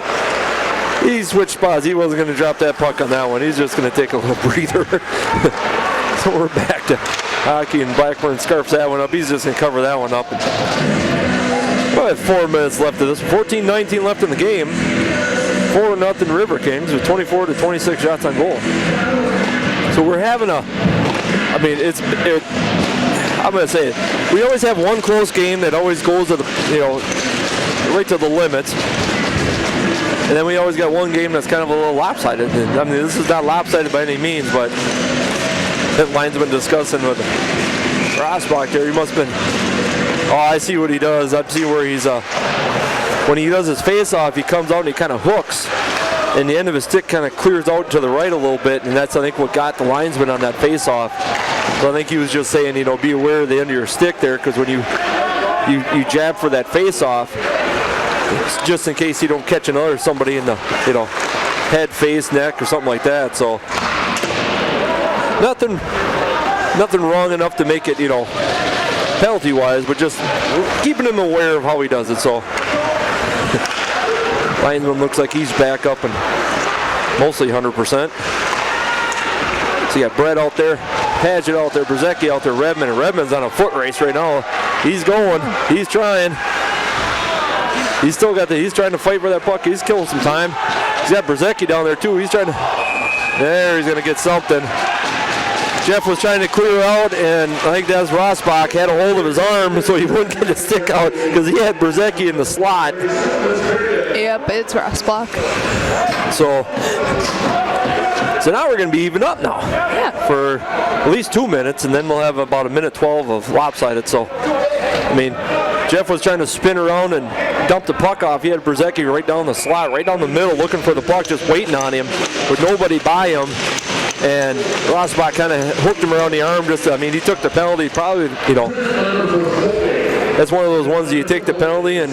he switched spots. He wasn't going to drop that puck on that one. He's just going to take a little breather. So we're back to hockey, and Blackburn scarfs that one up. He's just going to cover that one up. We have 4 minutes left of this. 14-19 left in the game. 4-0 Riverkings with 24 to 26 shots on goal. So we're having I'm going to say it. We always have one close game that always goes to right to the limits. And then we always got one game that's kind of a little lopsided. And, I mean, this is not lopsided by any means, but that line's been discussing with Rossbach there. He must have been, I see what he does. I've seen where he's, when he does his face-off, he comes out and he kind of hooks. And the end of his stick kind of clears out to the right a little bit, and that's, I think, what got the linesman on that face-off. So I think he was just saying, be aware of the end of your stick there, because when you jab for that face-off, just in case you don't catch somebody in the, head, face, neck, or something like that. So nothing wrong enough to make it, penalty-wise, but just keeping him aware of how he does it. So linesman looks like he's back up and mostly 100%. So you got Brett out there. Paget out there, Brzezicki out there, Redmond. And Redmond's on a foot race right now. He's going. He's trying. He's still got he's trying to fight for that puck. He's killing some time. He's got Brzezicki down there too. He's trying to. There, he's going to get something. Jeff was trying to clear out, and I think that's Rossbach had a hold of his arm so he wouldn't get his stick out because he had Brzezicki in the slot. Yep, it's Rossbach. So now we're going to be even up now for at least 2 minutes, and then we'll have about a minute 12 of lopsided. So, I mean, Jeff was trying to spin around and dump the puck off. He had Brzezicki right down the slot, right down the middle, looking for the puck, just waiting on him with nobody by him. And Rossbach kind of hooked him around the arm. He took the penalty. Probably, that's one of those ones that you take the penalty and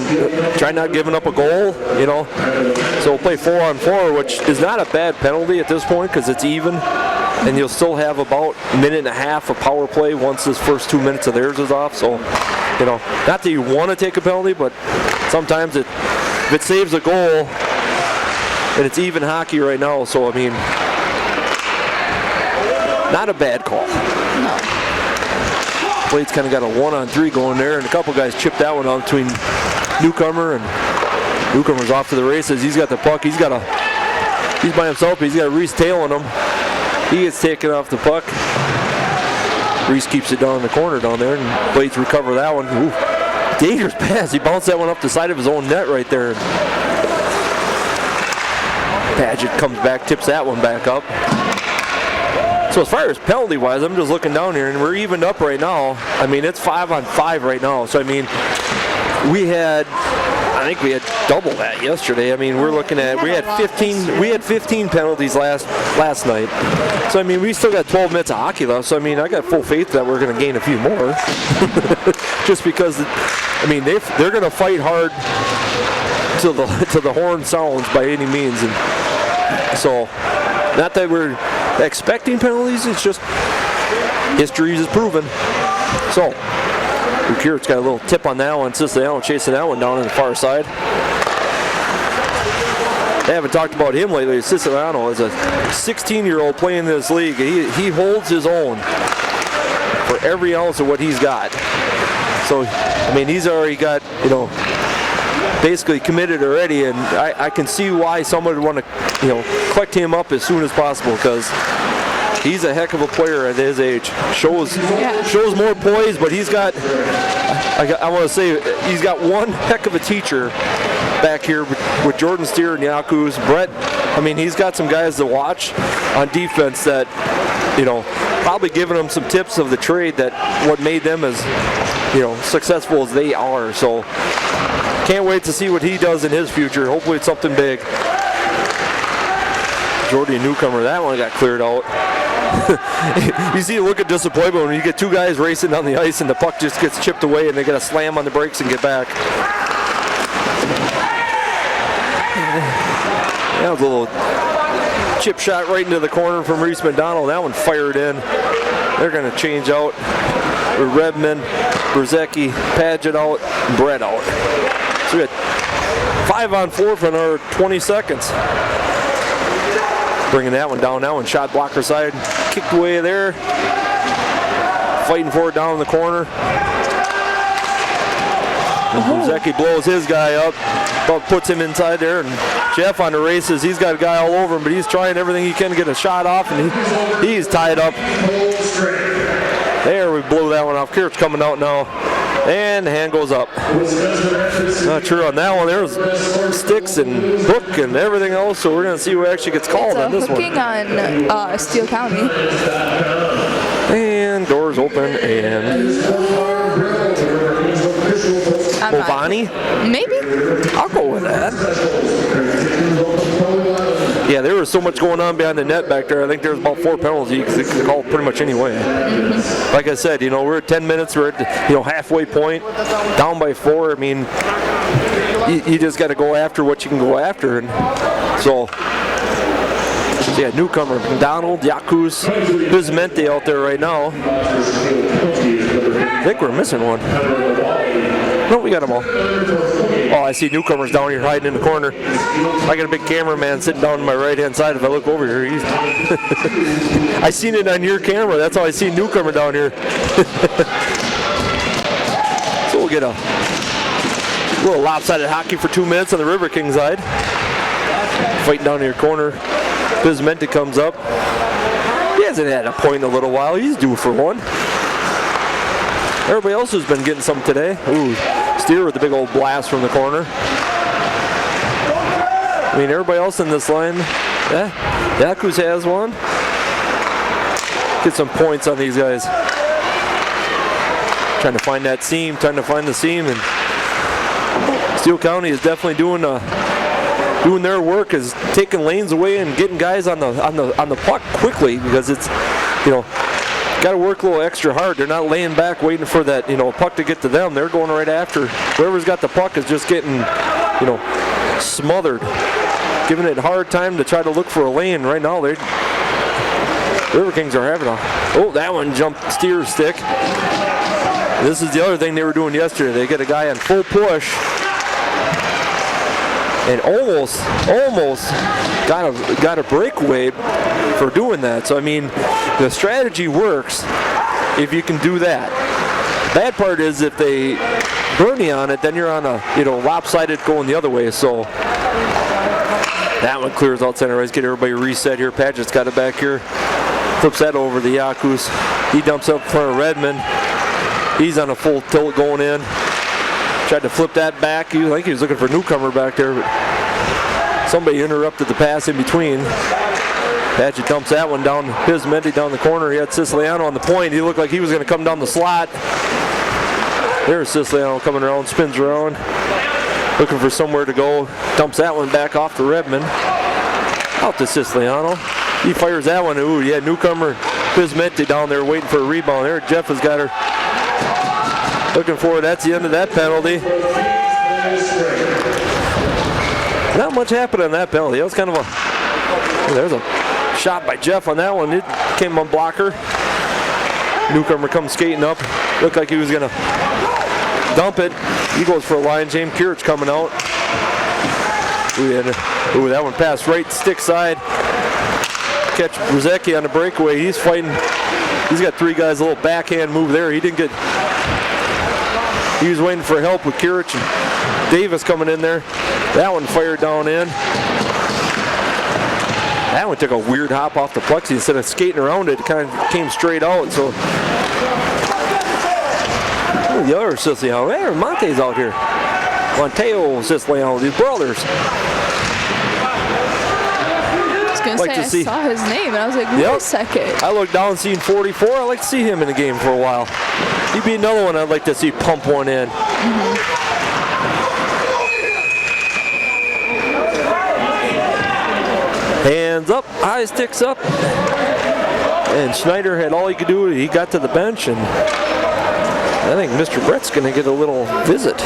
try not giving up a goal, So we'll play 4-on-4, which is not a bad penalty at this point because it's even. And you'll still have about a minute and a half of power play once this first 2 minutes of theirs is off. So, not that you want to take a penalty, but sometimes if it saves a goal, and it's even hockey right now. So, not a bad call. No. Blade's kind of got a 1-on-3 going there, and a couple guys chipped that one out between Newcomer, and Newcomer's off to the races. He's got the puck. He's by himself. He's got Reese tailing him. He gets taken off the puck. Reese keeps it down in the corner down there, and Blades recover that one. Ooh, dangerous pass. He bounced that one up the side of his own net right there. Paget comes back, tips that one back up. So as far as penalty-wise, I'm just looking down here, and we're evened up right now. It's 5-on-5 right now. So, I think we had double that yesterday. We're looking at, we had 15 penalties last night. So, we still got 12 minutes of hockey left. So, I got full faith that we're going to gain a few more. Just because, they're going to fight hard till the horn sounds by any means. And so, not that we're expecting penalties, it's just history is proven. So, Bukuric's got a little tip on that one. Siciliano chasing that one down on the far side. They haven't talked about him lately. Siciliano is a 16-year-old playing in this league. He holds his own for every ounce of what he's got. So, he's already got, basically committed already, and I can see why someone would want to, collect him up as soon as possible because he's a heck of a player at his age. Shows more poise, but he's got, I want to say, he's got one heck of a teacher back here with Jordan Steere and Yakus. Brett, he's got some guys to watch on defense that, probably giving them some tips of the trade that what made them as, successful as they are. So can't wait to see what he does in his future. Hopefully it's something big. Jordy Newcomer, that one got cleared out. You see a look of disappointment when you get two guys racing down the ice and the puck just gets chipped away and they got to slam on the brakes and get back. That was a little chip shot right into the corner from Reese McDonald. That one fired in. They're going to change out with Redmond, Brzezicki, Paget out, and Brett out. So we got 5-on-4 for another 20 seconds. Bringing that one down. That one shot blocker side, kicked away there. Fighting for it down in the corner. Brzezicki blows his guy up, but puts him inside there. And Jeff on the races, he's got a guy all over him, but he's trying everything he can to get a shot off, and he's tied up. There, we blew that one off. Kirk's coming out now, and the hand goes up. Not sure on that one. There's sticks and hook and everything else, so we're going to see who actually gets called on this one. Hooking on Steele County. And doors open, and Bovani? Maybe. I'll go with that. Yeah, there was so much going on behind the net back there. I think there's about 4 penalties you could call pretty much any way. Like I said, we're at 10 minutes. We're at the halfway point, down by 4. You just got to go after what you can go after. And so yeah, Newcomer, Donald, Yakus, Bismente out there right now. I think we're missing one. No, we got them all. Oh, I see newcomers down here hiding in the corner. I got a big cameraman sitting down on my right-hand side. If I look over here, I seen it on your camera. That's how I see newcomer down here. So we'll get a little lopsided hockey for 2 minutes on the Riverkings side. Fighting down in your corner. Bismenti comes up. He hasn't had a point in a little while. He's due for one. Everybody else has been getting some today. Ooh, Steele with the big old blast from the corner. I mean, everybody else in this line, yeah, Yakus has one. Get some points on these guys. Trying to find that seam, trying to find the seam, and Steele County is definitely doing their work, is taking lanes away and getting guys on the puck quickly, because it's, got to work a little extra hard. They're not laying back waiting for that, puck to get to them. They're going right after. Whoever's got the puck is just getting, smothered, giving it a hard time to try to look for a lane. Right now, Riverkings are having that one jumped steer stick. This is the other thing they were doing yesterday. They get a guy on full push and almost got a breakaway for doing that. So I mean, the strategy works if you can do that. Bad part is if they burn you on it, then you're on a lopsided going the other way. So that one clears out center ice. Get everybody reset here. Padgett's got it back here. Flips that over the Yakus. He dumps up in front of Redmond. He's on a full tilt going in. Tried to flip that back. I think he was looking for a newcomer back there, but somebody interrupted the pass in between. Padgett dumps that one down. Bismenti down the corner. He had Siciliano on the point. He looked like he was going to come down the slot. There's Siciliano coming around, spins around, looking for somewhere to go. Dumps that one back off to Redmond. Out to Siciliano. He fires that one. Ooh, yeah, newcomer Bismenti down there waiting for a rebound. There, Jeff has got her. Looking for it. That's the end of that penalty. Not much happened on that penalty. That was kind of there's a shot by Jeff on that one. It came on blocker. Newcomer comes skating up. Looked like he was going to dump it. He goes for a line. James Kirich coming out. Ooh, that one passed right stick side. Catch Brzezicki on the breakaway. He's fighting. He's got three guys. A little backhand move there. He didn't get. He was waiting for help with Kirich and Davis coming in there. That one fired down in. That one took a weird hop off the plexi. Instead of skating around it, it kind of came straight out. So the other Siciliano, there, Monte's out here. Monteo Siciliano, these brothers. I saw his name and I was like, wait a second. I looked down, seen 44. I'd like to see him in the game for a while. He'd be another one I'd like to see pump one in. Hands up, high sticks up. And Schneider had all he could do. He got to the bench, and I think Mr. Brett's going to get a little visit.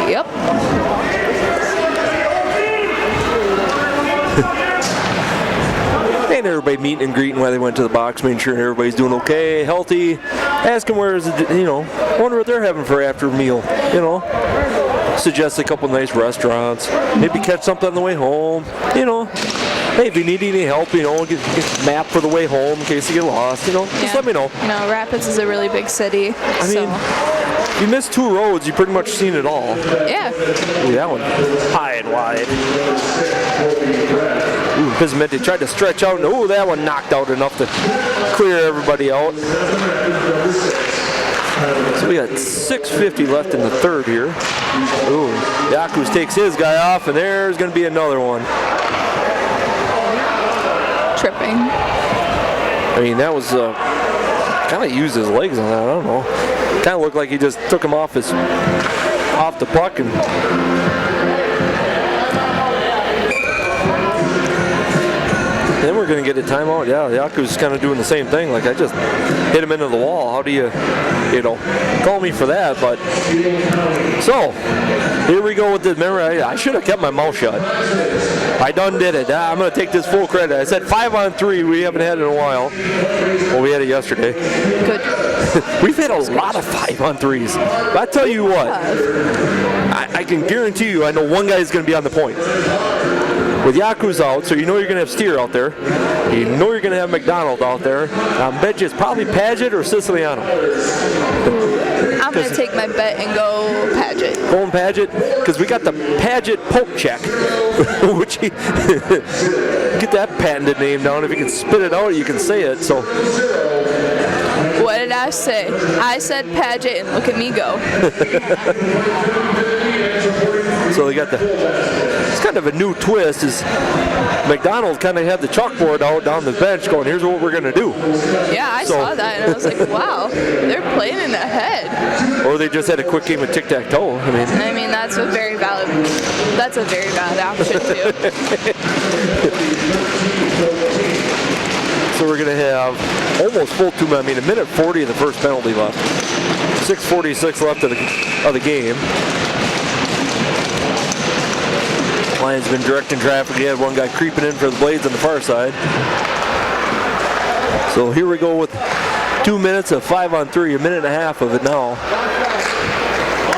Yep. And everybody meeting and greeting while they went to the box, making sure everybody's doing okay, healthy. Asking where is it, wonder what they're having for after meal, Suggest a couple nice restaurants. Maybe catch something on the way home, Hey, if you need any help, get a map for the way home in case you get lost, just let me know. Rapids is a really big city. I mean, you missed two roads, you pretty much seen it all. Yeah. Ooh, that one high and wide. Ooh, Bismenti tried to stretch out, and ooh, that one knocked out enough to clear everybody out. So we got 6:50 left in the third here. Ooh, Yakus takes his guy off, and there's going to be another one. Tripping. I mean, that was kind of used his legs on that. I don't know. Kind of looked like he just took him off the puck and. Then we're going to get a timeout. Yeah, Yaku's kind of doing the same thing. Like, I just hit him into the wall. How do you call me for that? But, so, here we go with this. Remember, I should have kept my mouth shut. I done did it. I'm going to take this full credit. I said 5-on-3. We haven't had it in a while. Well, we had it yesterday. Good. We've had a lot of 5-on-3s. But I tell you what, I can guarantee you, I know one guy is going to be on the point. With Yaku's out, so you know you're going to have Steele out there. You know you're going to have McDonald out there. I bet you it's probably Paget or Siciliano. I'm going to take my bet and go Paget. Going Paget? Because we got the Paget poke check. Which he get that patented name down. If you can spit it out, you can say it. So. What did I say? I said Paget, and look at me go. So they got it's kind of a new twist is McDonald kind of had the chalkboard out down the bench going, here's what we're going to do. Yeah, I saw that, and I was like, wow, they're planning ahead. Or they just had a quick game of tic-tac-toe. I mean, that's a very valid option, too. So we're going to have almost full 2 minutes. A minute 40 of the first penalty left. 6:46 left of the game. Lions been directing traffic. He had one guy creeping in for the Blades on the far side. So here we go with 2 minutes of 5-on-3, a minute and a half of it now.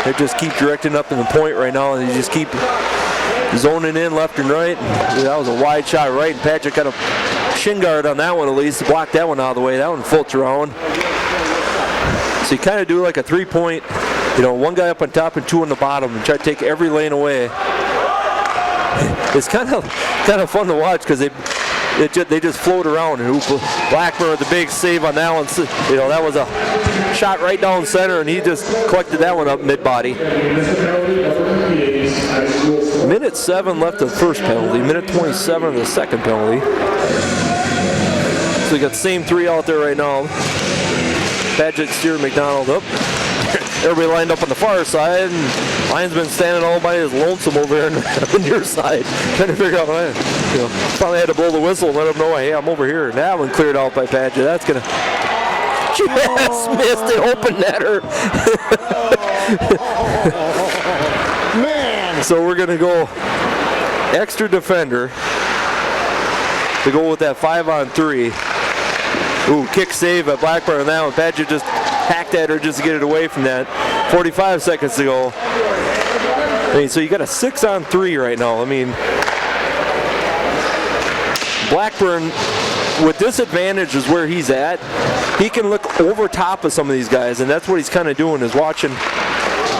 They just keep directing up in the point right now, and they just keep zoning in left and right. That was a wide shot right, and Patrick got a shin guard on that one at least to block that one out of the way. That one floats around. So you kind of do like a 3-point, one guy up on top and 2 on the bottom, and try to take every lane away. It's kind of fun to watch because they just float around. And Blackburn with the big save on that one. That was a shot right down center, and he just collected that one up mid-body. Minute 7 left of the first penalty. Minute 27 of the second penalty. So we got the same 3 out there right now. Paget, Steele, McDonald up. Everybody lined up on the far side, and Lions been standing all by his lonesome over here on the near side, trying to figure out, finally had to blow the whistle and let him know, hey, I'm over here. And that one cleared out by Paget. That's going to just missed it, open netter. Man. So we're going to go extra defender to go with that 5-on-3. Ooh, kick save by Blackburn on that one. Paget just hacked at her just to get it away from that. 45 seconds to go. So you got a 6-on-3 right now. Blackburn, with disadvantage is where he's at. He can look over top of some of these guys, and that's what he's kind of doing is watching.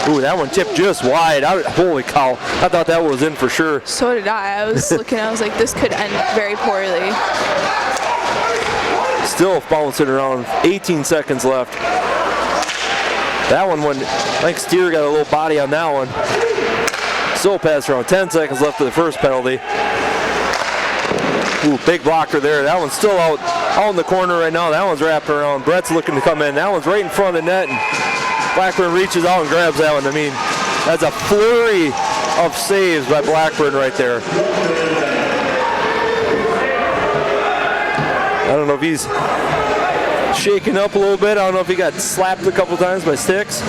Ooh, that one tipped just wide. Holy cow. I thought that was in for sure. So did I. I was looking, I was like, this could end very poorly. Still bouncing around, 18 seconds left. That one went, I think Steele got a little body on that one. Still passed around, 10 seconds left of the first penalty. Ooh, big blocker there. That one's still out in the corner right now. That one's wrapped around. Brett's looking to come in. That one's right in front of the net. And Blackburn reaches out and grabs that one. That's a flurry of saves by Blackburn right there. I don't know if he's shaking up a little bit. I don't know if he got slapped a couple times by sticks.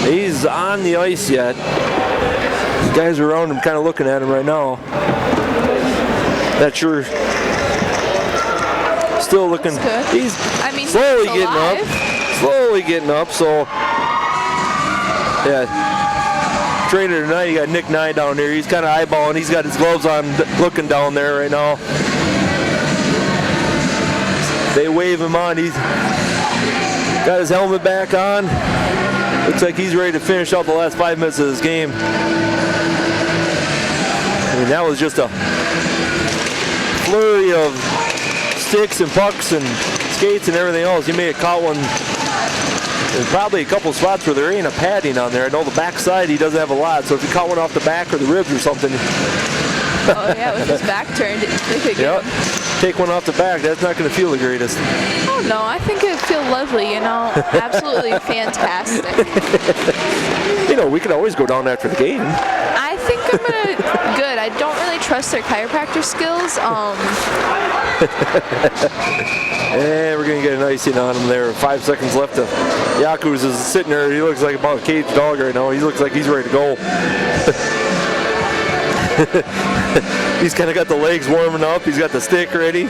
He's on the ice yet. The guys around him kind of looking at him right now. Not sure. Still looking. He's slowly getting up. Slowly getting up. So, yeah. Trainer tonight, you got Nick Nye down there. He's kind of eyeballing. He's got his gloves on, looking down there right now. They wave him on. He's got his helmet back on. Looks like he's ready to finish out the last 5 minutes of this game. That was just a flurry of sticks and pucks and skates and everything else. He may have caught one. There's probably a couple spots where there ain't a padding on there. I know the backside he doesn't have a lot, so if he caught one off the back or the ribs or something. Oh yeah, with his back turned, they could get him. Take one off the back, that's not going to feel the greatest. Oh no, I think it would feel lovely, absolutely fantastic. We could always go down after the game. I think I'm good. I don't really trust their chiropractor skills. And we're going to get an icing on him there. 5 seconds left. Yaku's is sitting there. He looks like about a caged dog right now. He looks like he's ready to go. He's kind of got the legs warming up. He's got the stick ready.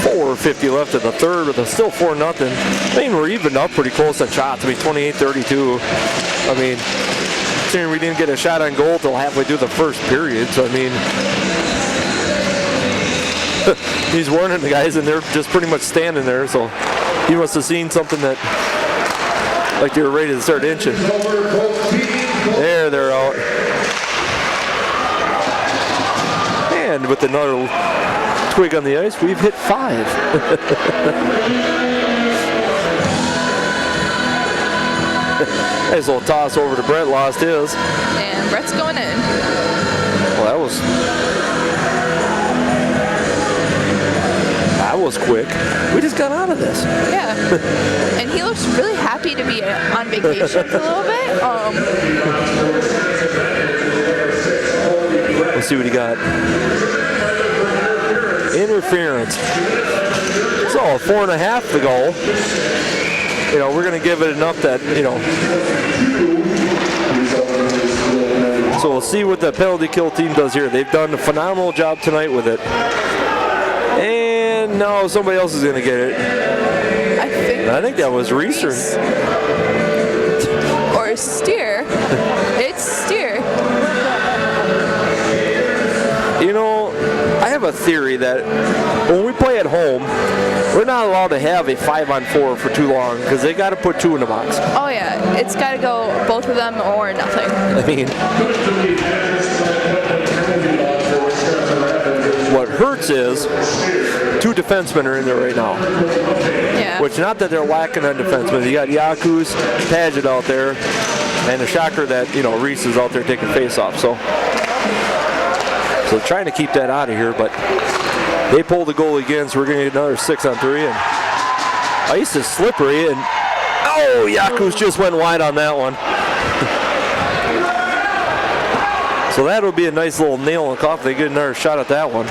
4 4:50 left in the third, but it's still 4-0. I mean, we're even up pretty close on shots. I mean, 28-32. I mean, considering we didn't get a shot on goal till halfway through the first period. So, I mean, he's warning the guys, and they're just pretty much standing there. So he must have seen something that, like they were ready to start inching. There, they're out. And with another twig on the ice, we've hit 5. Nice little toss over to Brett, lost his. And Brett's going in. Well, that was quick. We just got out of this. Yeah. And he looks really happy to be on vacation for a little bit. Let's see what he got. Interference. So 4.5 the goal. You know, we're going to give it enough that, you know. So we'll see what the penalty kill team does here. They've done a phenomenal job tonight with it. And no, somebody else is going to get it. I think that was Reeser. Or Steer. It's Steer. You know, I have a theory that when we play at home, we're not allowed to have a 5-on-4 for too long because they got to put 2 in the box. Oh yeah, it's got to go both of them or nothing. I mean, what hurts is 2 defensemen are in there right now. Yeah. Which, not that they're lacking on defensemen. You got Yakus, Paget out there, and a shocker that, you know, Reese is out there taking face-off. So trying to keep that out of here, but they pulled the goal again, so we're going to get another 6-on-3. And ice is slippery, and oh, Yakus just went wide on that one. So that'll be a nice little nail in the coffin. They get another shot at that one.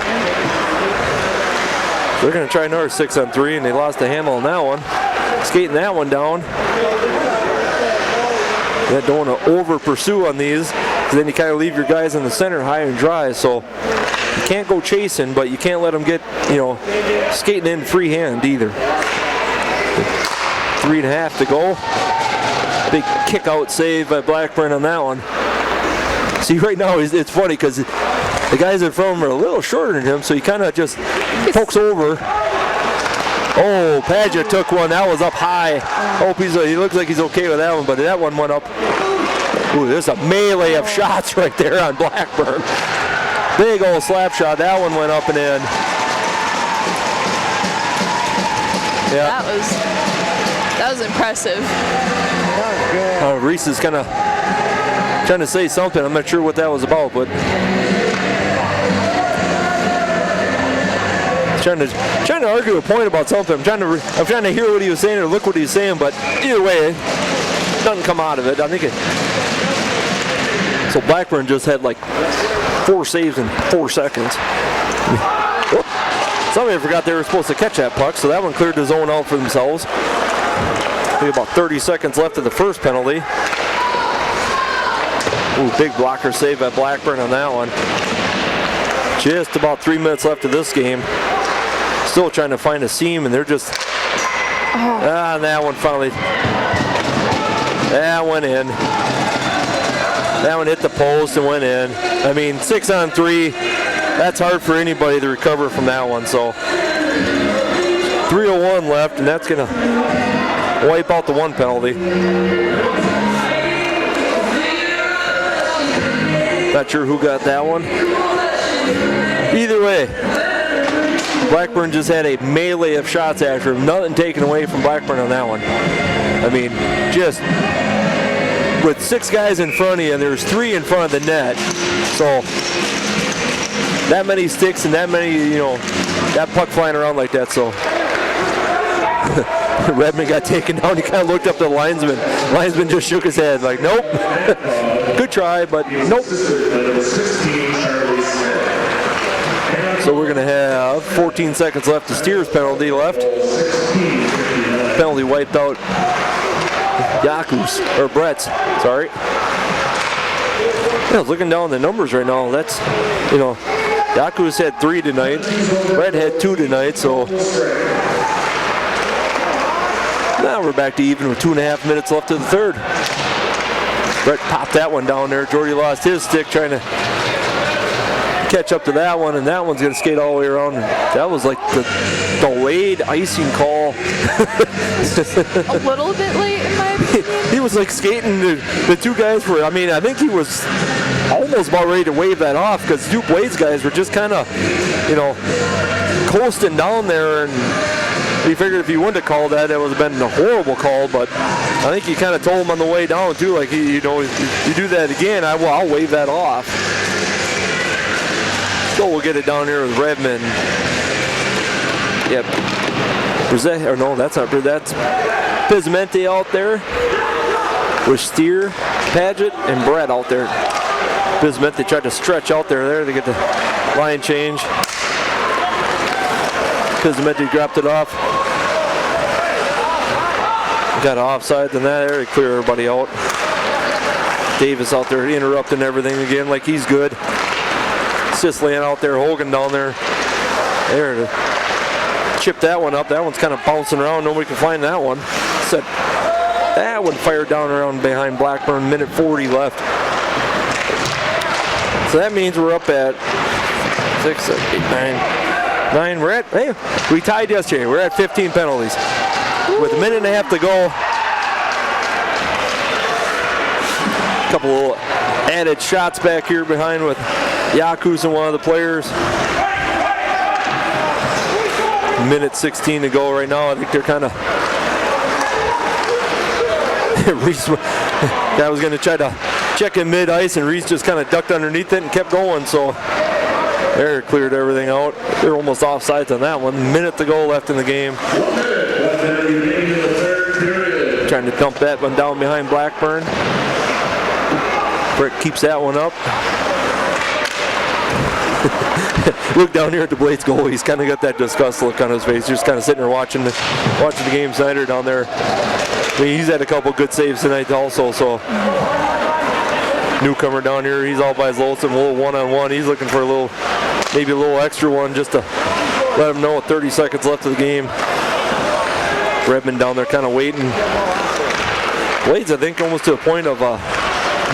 They're going to try another 6-on-3, and they lost the handle on that one. Skating that one down. They don't want to over pursue on these, because then you kind of leave your guys in the center high and dry. So you can't go chasing, but you can't let them get, you know, skating in free hand either. 3.5 to go. Big kick out save by Blackburn on that one. See, right now it's funny because the guys in front of him are a little shorter than him, so he kind of just pokes over. Oh, Paget took one. That was up high. Hope he looks like he's okay with that one, but that one went up. Ooh, there's a melee of shots right there on Blackburn. Big old slap shot. That one went up and in. Yeah. That was impressive. Reese is kind of trying to say something. I'm not sure what that was about, but trying to argue a point about something. I'm trying to hear what he was saying or look what he was saying, but either way, doesn't come out of it. I think it. So Blackburn just had like 4 saves in 4 seconds. Somebody forgot they were supposed to catch that puck, so that one cleared the zone out for themselves. I think about 30 seconds left of the first penalty. Ooh, big blocker save by Blackburn on that one. Just about 3 minutes left of this game. Still trying to find a seam, and they're just... Ah, that one finally... That went in. That one hit the post and went in. I mean, 6-on-3, that's hard for anybody to recover from that one, so... 3:01 left, and that's going to wipe out the one penalty. Not sure who got that one. Either way, Blackburn just had a melee of shots after him. Nothing taken away from Blackburn on that one. I mean, just with 6 guys in front of you, and there's 3 in front of the net. So that many sticks and that many, you know, that puck flying around like that. So Redmond got taken down. He kind of looked up to the linesman. Linesman just shook his head like, nope. Good try, but nope. So we're going to have 14 seconds left. The Steers penalty left. Penalty wiped out Yaku's, or Brett's, sorry. Yeah, looking down the numbers right now, that's, you know, Yaku's had 3 tonight. Red had 2 tonight, so now we're back to even with 2.5 minutes left of the third. Brett popped that one down there. Jordy lost his stick trying to catch up to that one, and that one's going to skate all the way around. That was like the delayed icing call. A little bit late in my opinion. He was like skating the 2 guys were, I mean, I think he was almost about ready to wave that off because 2 Blades guys were just kind of, you know, coasting down there, and he figured if he wouldn't have called that, it would have been a horrible call, but I think he kind of told him on the way down too, like, you know, if you do that again, I'll wave that off. So we'll get it down here with Redmond. Yep. Or no, that's not, that's Pizmente out there with Steele, Paget, and Brett out there. Pizmente tried to stretch out there to get the line change. Pizmente dropped it off. Got offside, and that area clear everybody out. Davis out there interrupting everything again like he's good. Sicilian out there, Hogan down there. There to chip that one up. That one's kind of bouncing around. Nobody can find that one. Set that one fired down around behind Blackburn. Minute 40 left. So that means we're up at 6, 7, 8, 9. We're at, hey, we tied yesterday. We're at 15 penalties. With a minute and a half to go. A couple of added shots back here behind with Yakus and one of the players. Minute 16 to go right now. I think they're kind of Reese guy was going to try to check in mid-ice, and Reese just kind of ducked underneath it and kept going, so there cleared everything out. They're almost offsides on that one. Minute to go left in the game. Trying to dump that one down behind Blackburn. Brick keeps that one up. Look down here at the Blades goal. He's kind of got that disgust look on his face. Just kind of sitting there watching the game. Schneider down there. I mean, he's had a couple good saves tonight also. So newcomer down here, he's all by his lonesome, a little one-on-one. He's looking for maybe a little extra one just to let him know with 30 seconds left of the game. Redmond down there kind of waiting. Blades, I think, almost to a point of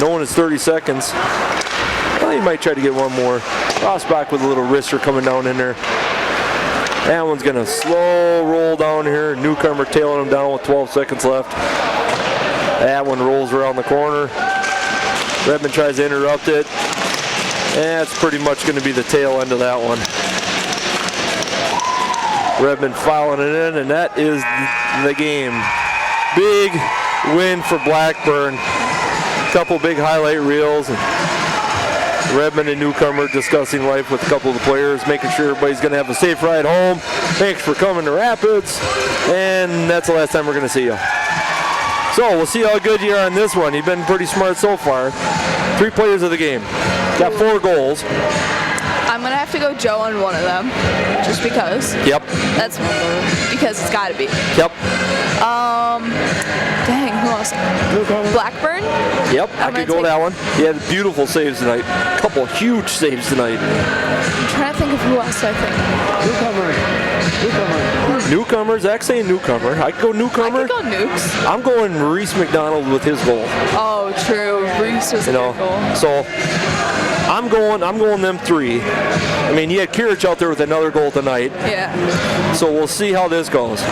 knowing it's 30 seconds. Well, he might try to get one more. Rossbach with a little wrister coming down in there. That one's going to slow roll down here. Newcomer tailing him down with 12 seconds left. That one rolls around the corner. Redmond tries to interrupt it. And that's pretty much going to be the tail end of that one. Redmond fouling it in, and that is the game. Big win for Blackburn. Couple big highlight reels. Redmond and Newcomer discussing life with a couple of the players, making sure everybody's going to have a safe ride home. Thanks for coming to Rapids. And that's the last time we're going to see you. So we'll see how good you are on this one. You've been pretty smart so far. 3 players of the game. Got 4 goals. I'm going to have to go Joe on one of them, just because. Yep. That's because it's got to be. Yep. Dang, who else? Blackburn? Yep, I could go that one. He had beautiful saves tonight. A couple huge saves tonight. I'm trying to think of who else I think. Newcomer. Zach's saying newcomer. I could go newcomer. I could go Nukes. I'm going Maurice McDonald with his goal. Oh, true. Reese was a good goal. So I'm going them 3. I mean, you had Kirich out there with another goal tonight. Yeah. So we'll see how this goes.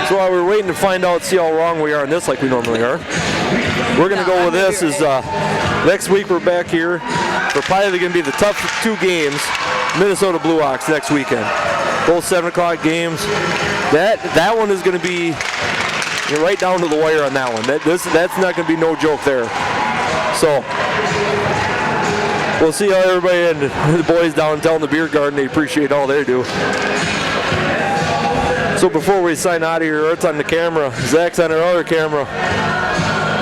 So while we're waiting to find out, see how wrong we are in this like we normally are, we're going to go with this. Is next week we're back here. We're probably going to be the tough 2 games. Minnesota Blue Hawks next weekend. Both 7 o'clock games. That one is going to be right down to the wire on that one. That's not going to be no joke there. So we'll see how everybody and the boys downtown the beer garden, they appreciate all they do. So before we sign out of here, Art's on the camera. Zach's on our other camera.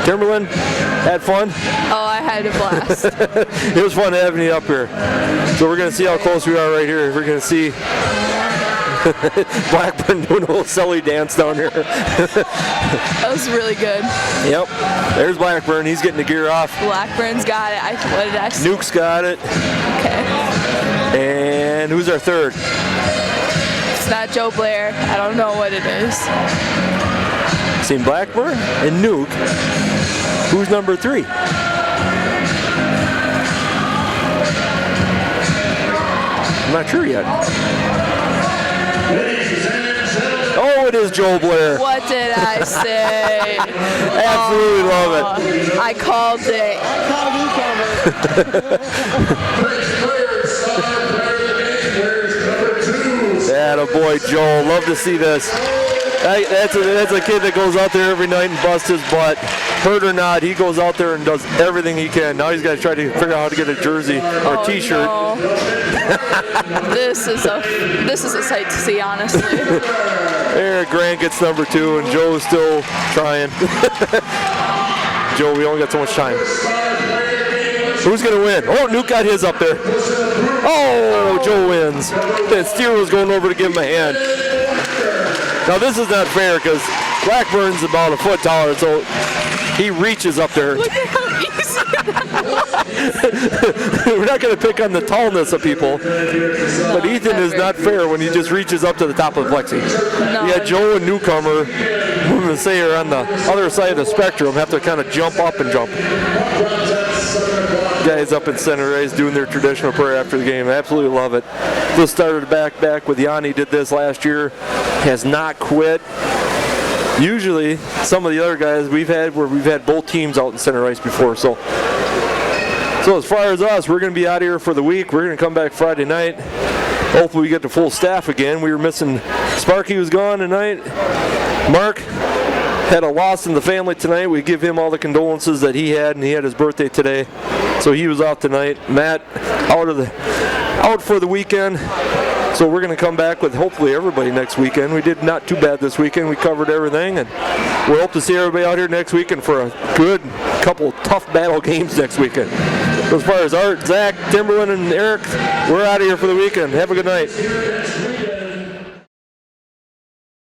Timberland, had fun? Oh, I had a blast. It was fun having you up here. So we're going to see how close we are right here. We're going to see Blackburn doing a little silly dance down here. That was really good. Yep. There's Blackburn. He's getting the gear off. Blackburn's got it. What did I say? Nuke's got it. Okay. And who's our third? It's not Joe Blair. I don't know what it is. Seen Blackburn and Nuke. Who's number 3? I'm not sure yet. Oh, it is Joe Blair. What did I say? Absolutely love it. I called it. Attaboy, Joel. Love to see this. That's a kid that goes out there every night and busts his butt. Hurt or not, he goes out there and does everything he can. Now he's got to try to figure out how to get a jersey or a t-shirt. No. This is a sight to see, honestly. There, Grant gets number 2, and Joe's still trying. Joe, we only got so much time. Who's going to win? Oh, Nuke got his up there. Oh, Joe wins. Then Steele was going over to give him a hand. Now, this is not fair because Blackburn's about a foot taller, so he reaches up there. Look at how easy that was. We're not going to pick on the tallness of people, but Ethan is not fair when he just reaches up to the top of the plexi. No. Yeah, Joe and Newcomer, I'm going to say, are on the other side of the spectrum, have to kind of jump up and jump. Guys up in center ice doing their traditional prayer after the game. I absolutely love it. Just started back with Yanni, did this last year. Has not quit. Usually, some of the other guys we've had both teams out in center ice before. So as far as us, we're going to be out here for the week. We're going to come back Friday night. Hopefully we get the full staff again. We were missing, Sparky was gone tonight. Mark had a loss in the family tonight. We give him all the condolences that he had, and he had his birthday today. So he was off tonight. Matt out for the weekend. So we're going to come back with hopefully everybody next weekend. We did not too bad this weekend. We covered everything, and we hope to see everybody out here next weekend for a good couple tough battle games next weekend. As far as Art, Zach, Timberland, and Eric, we're out of here for the weekend. Have a good night.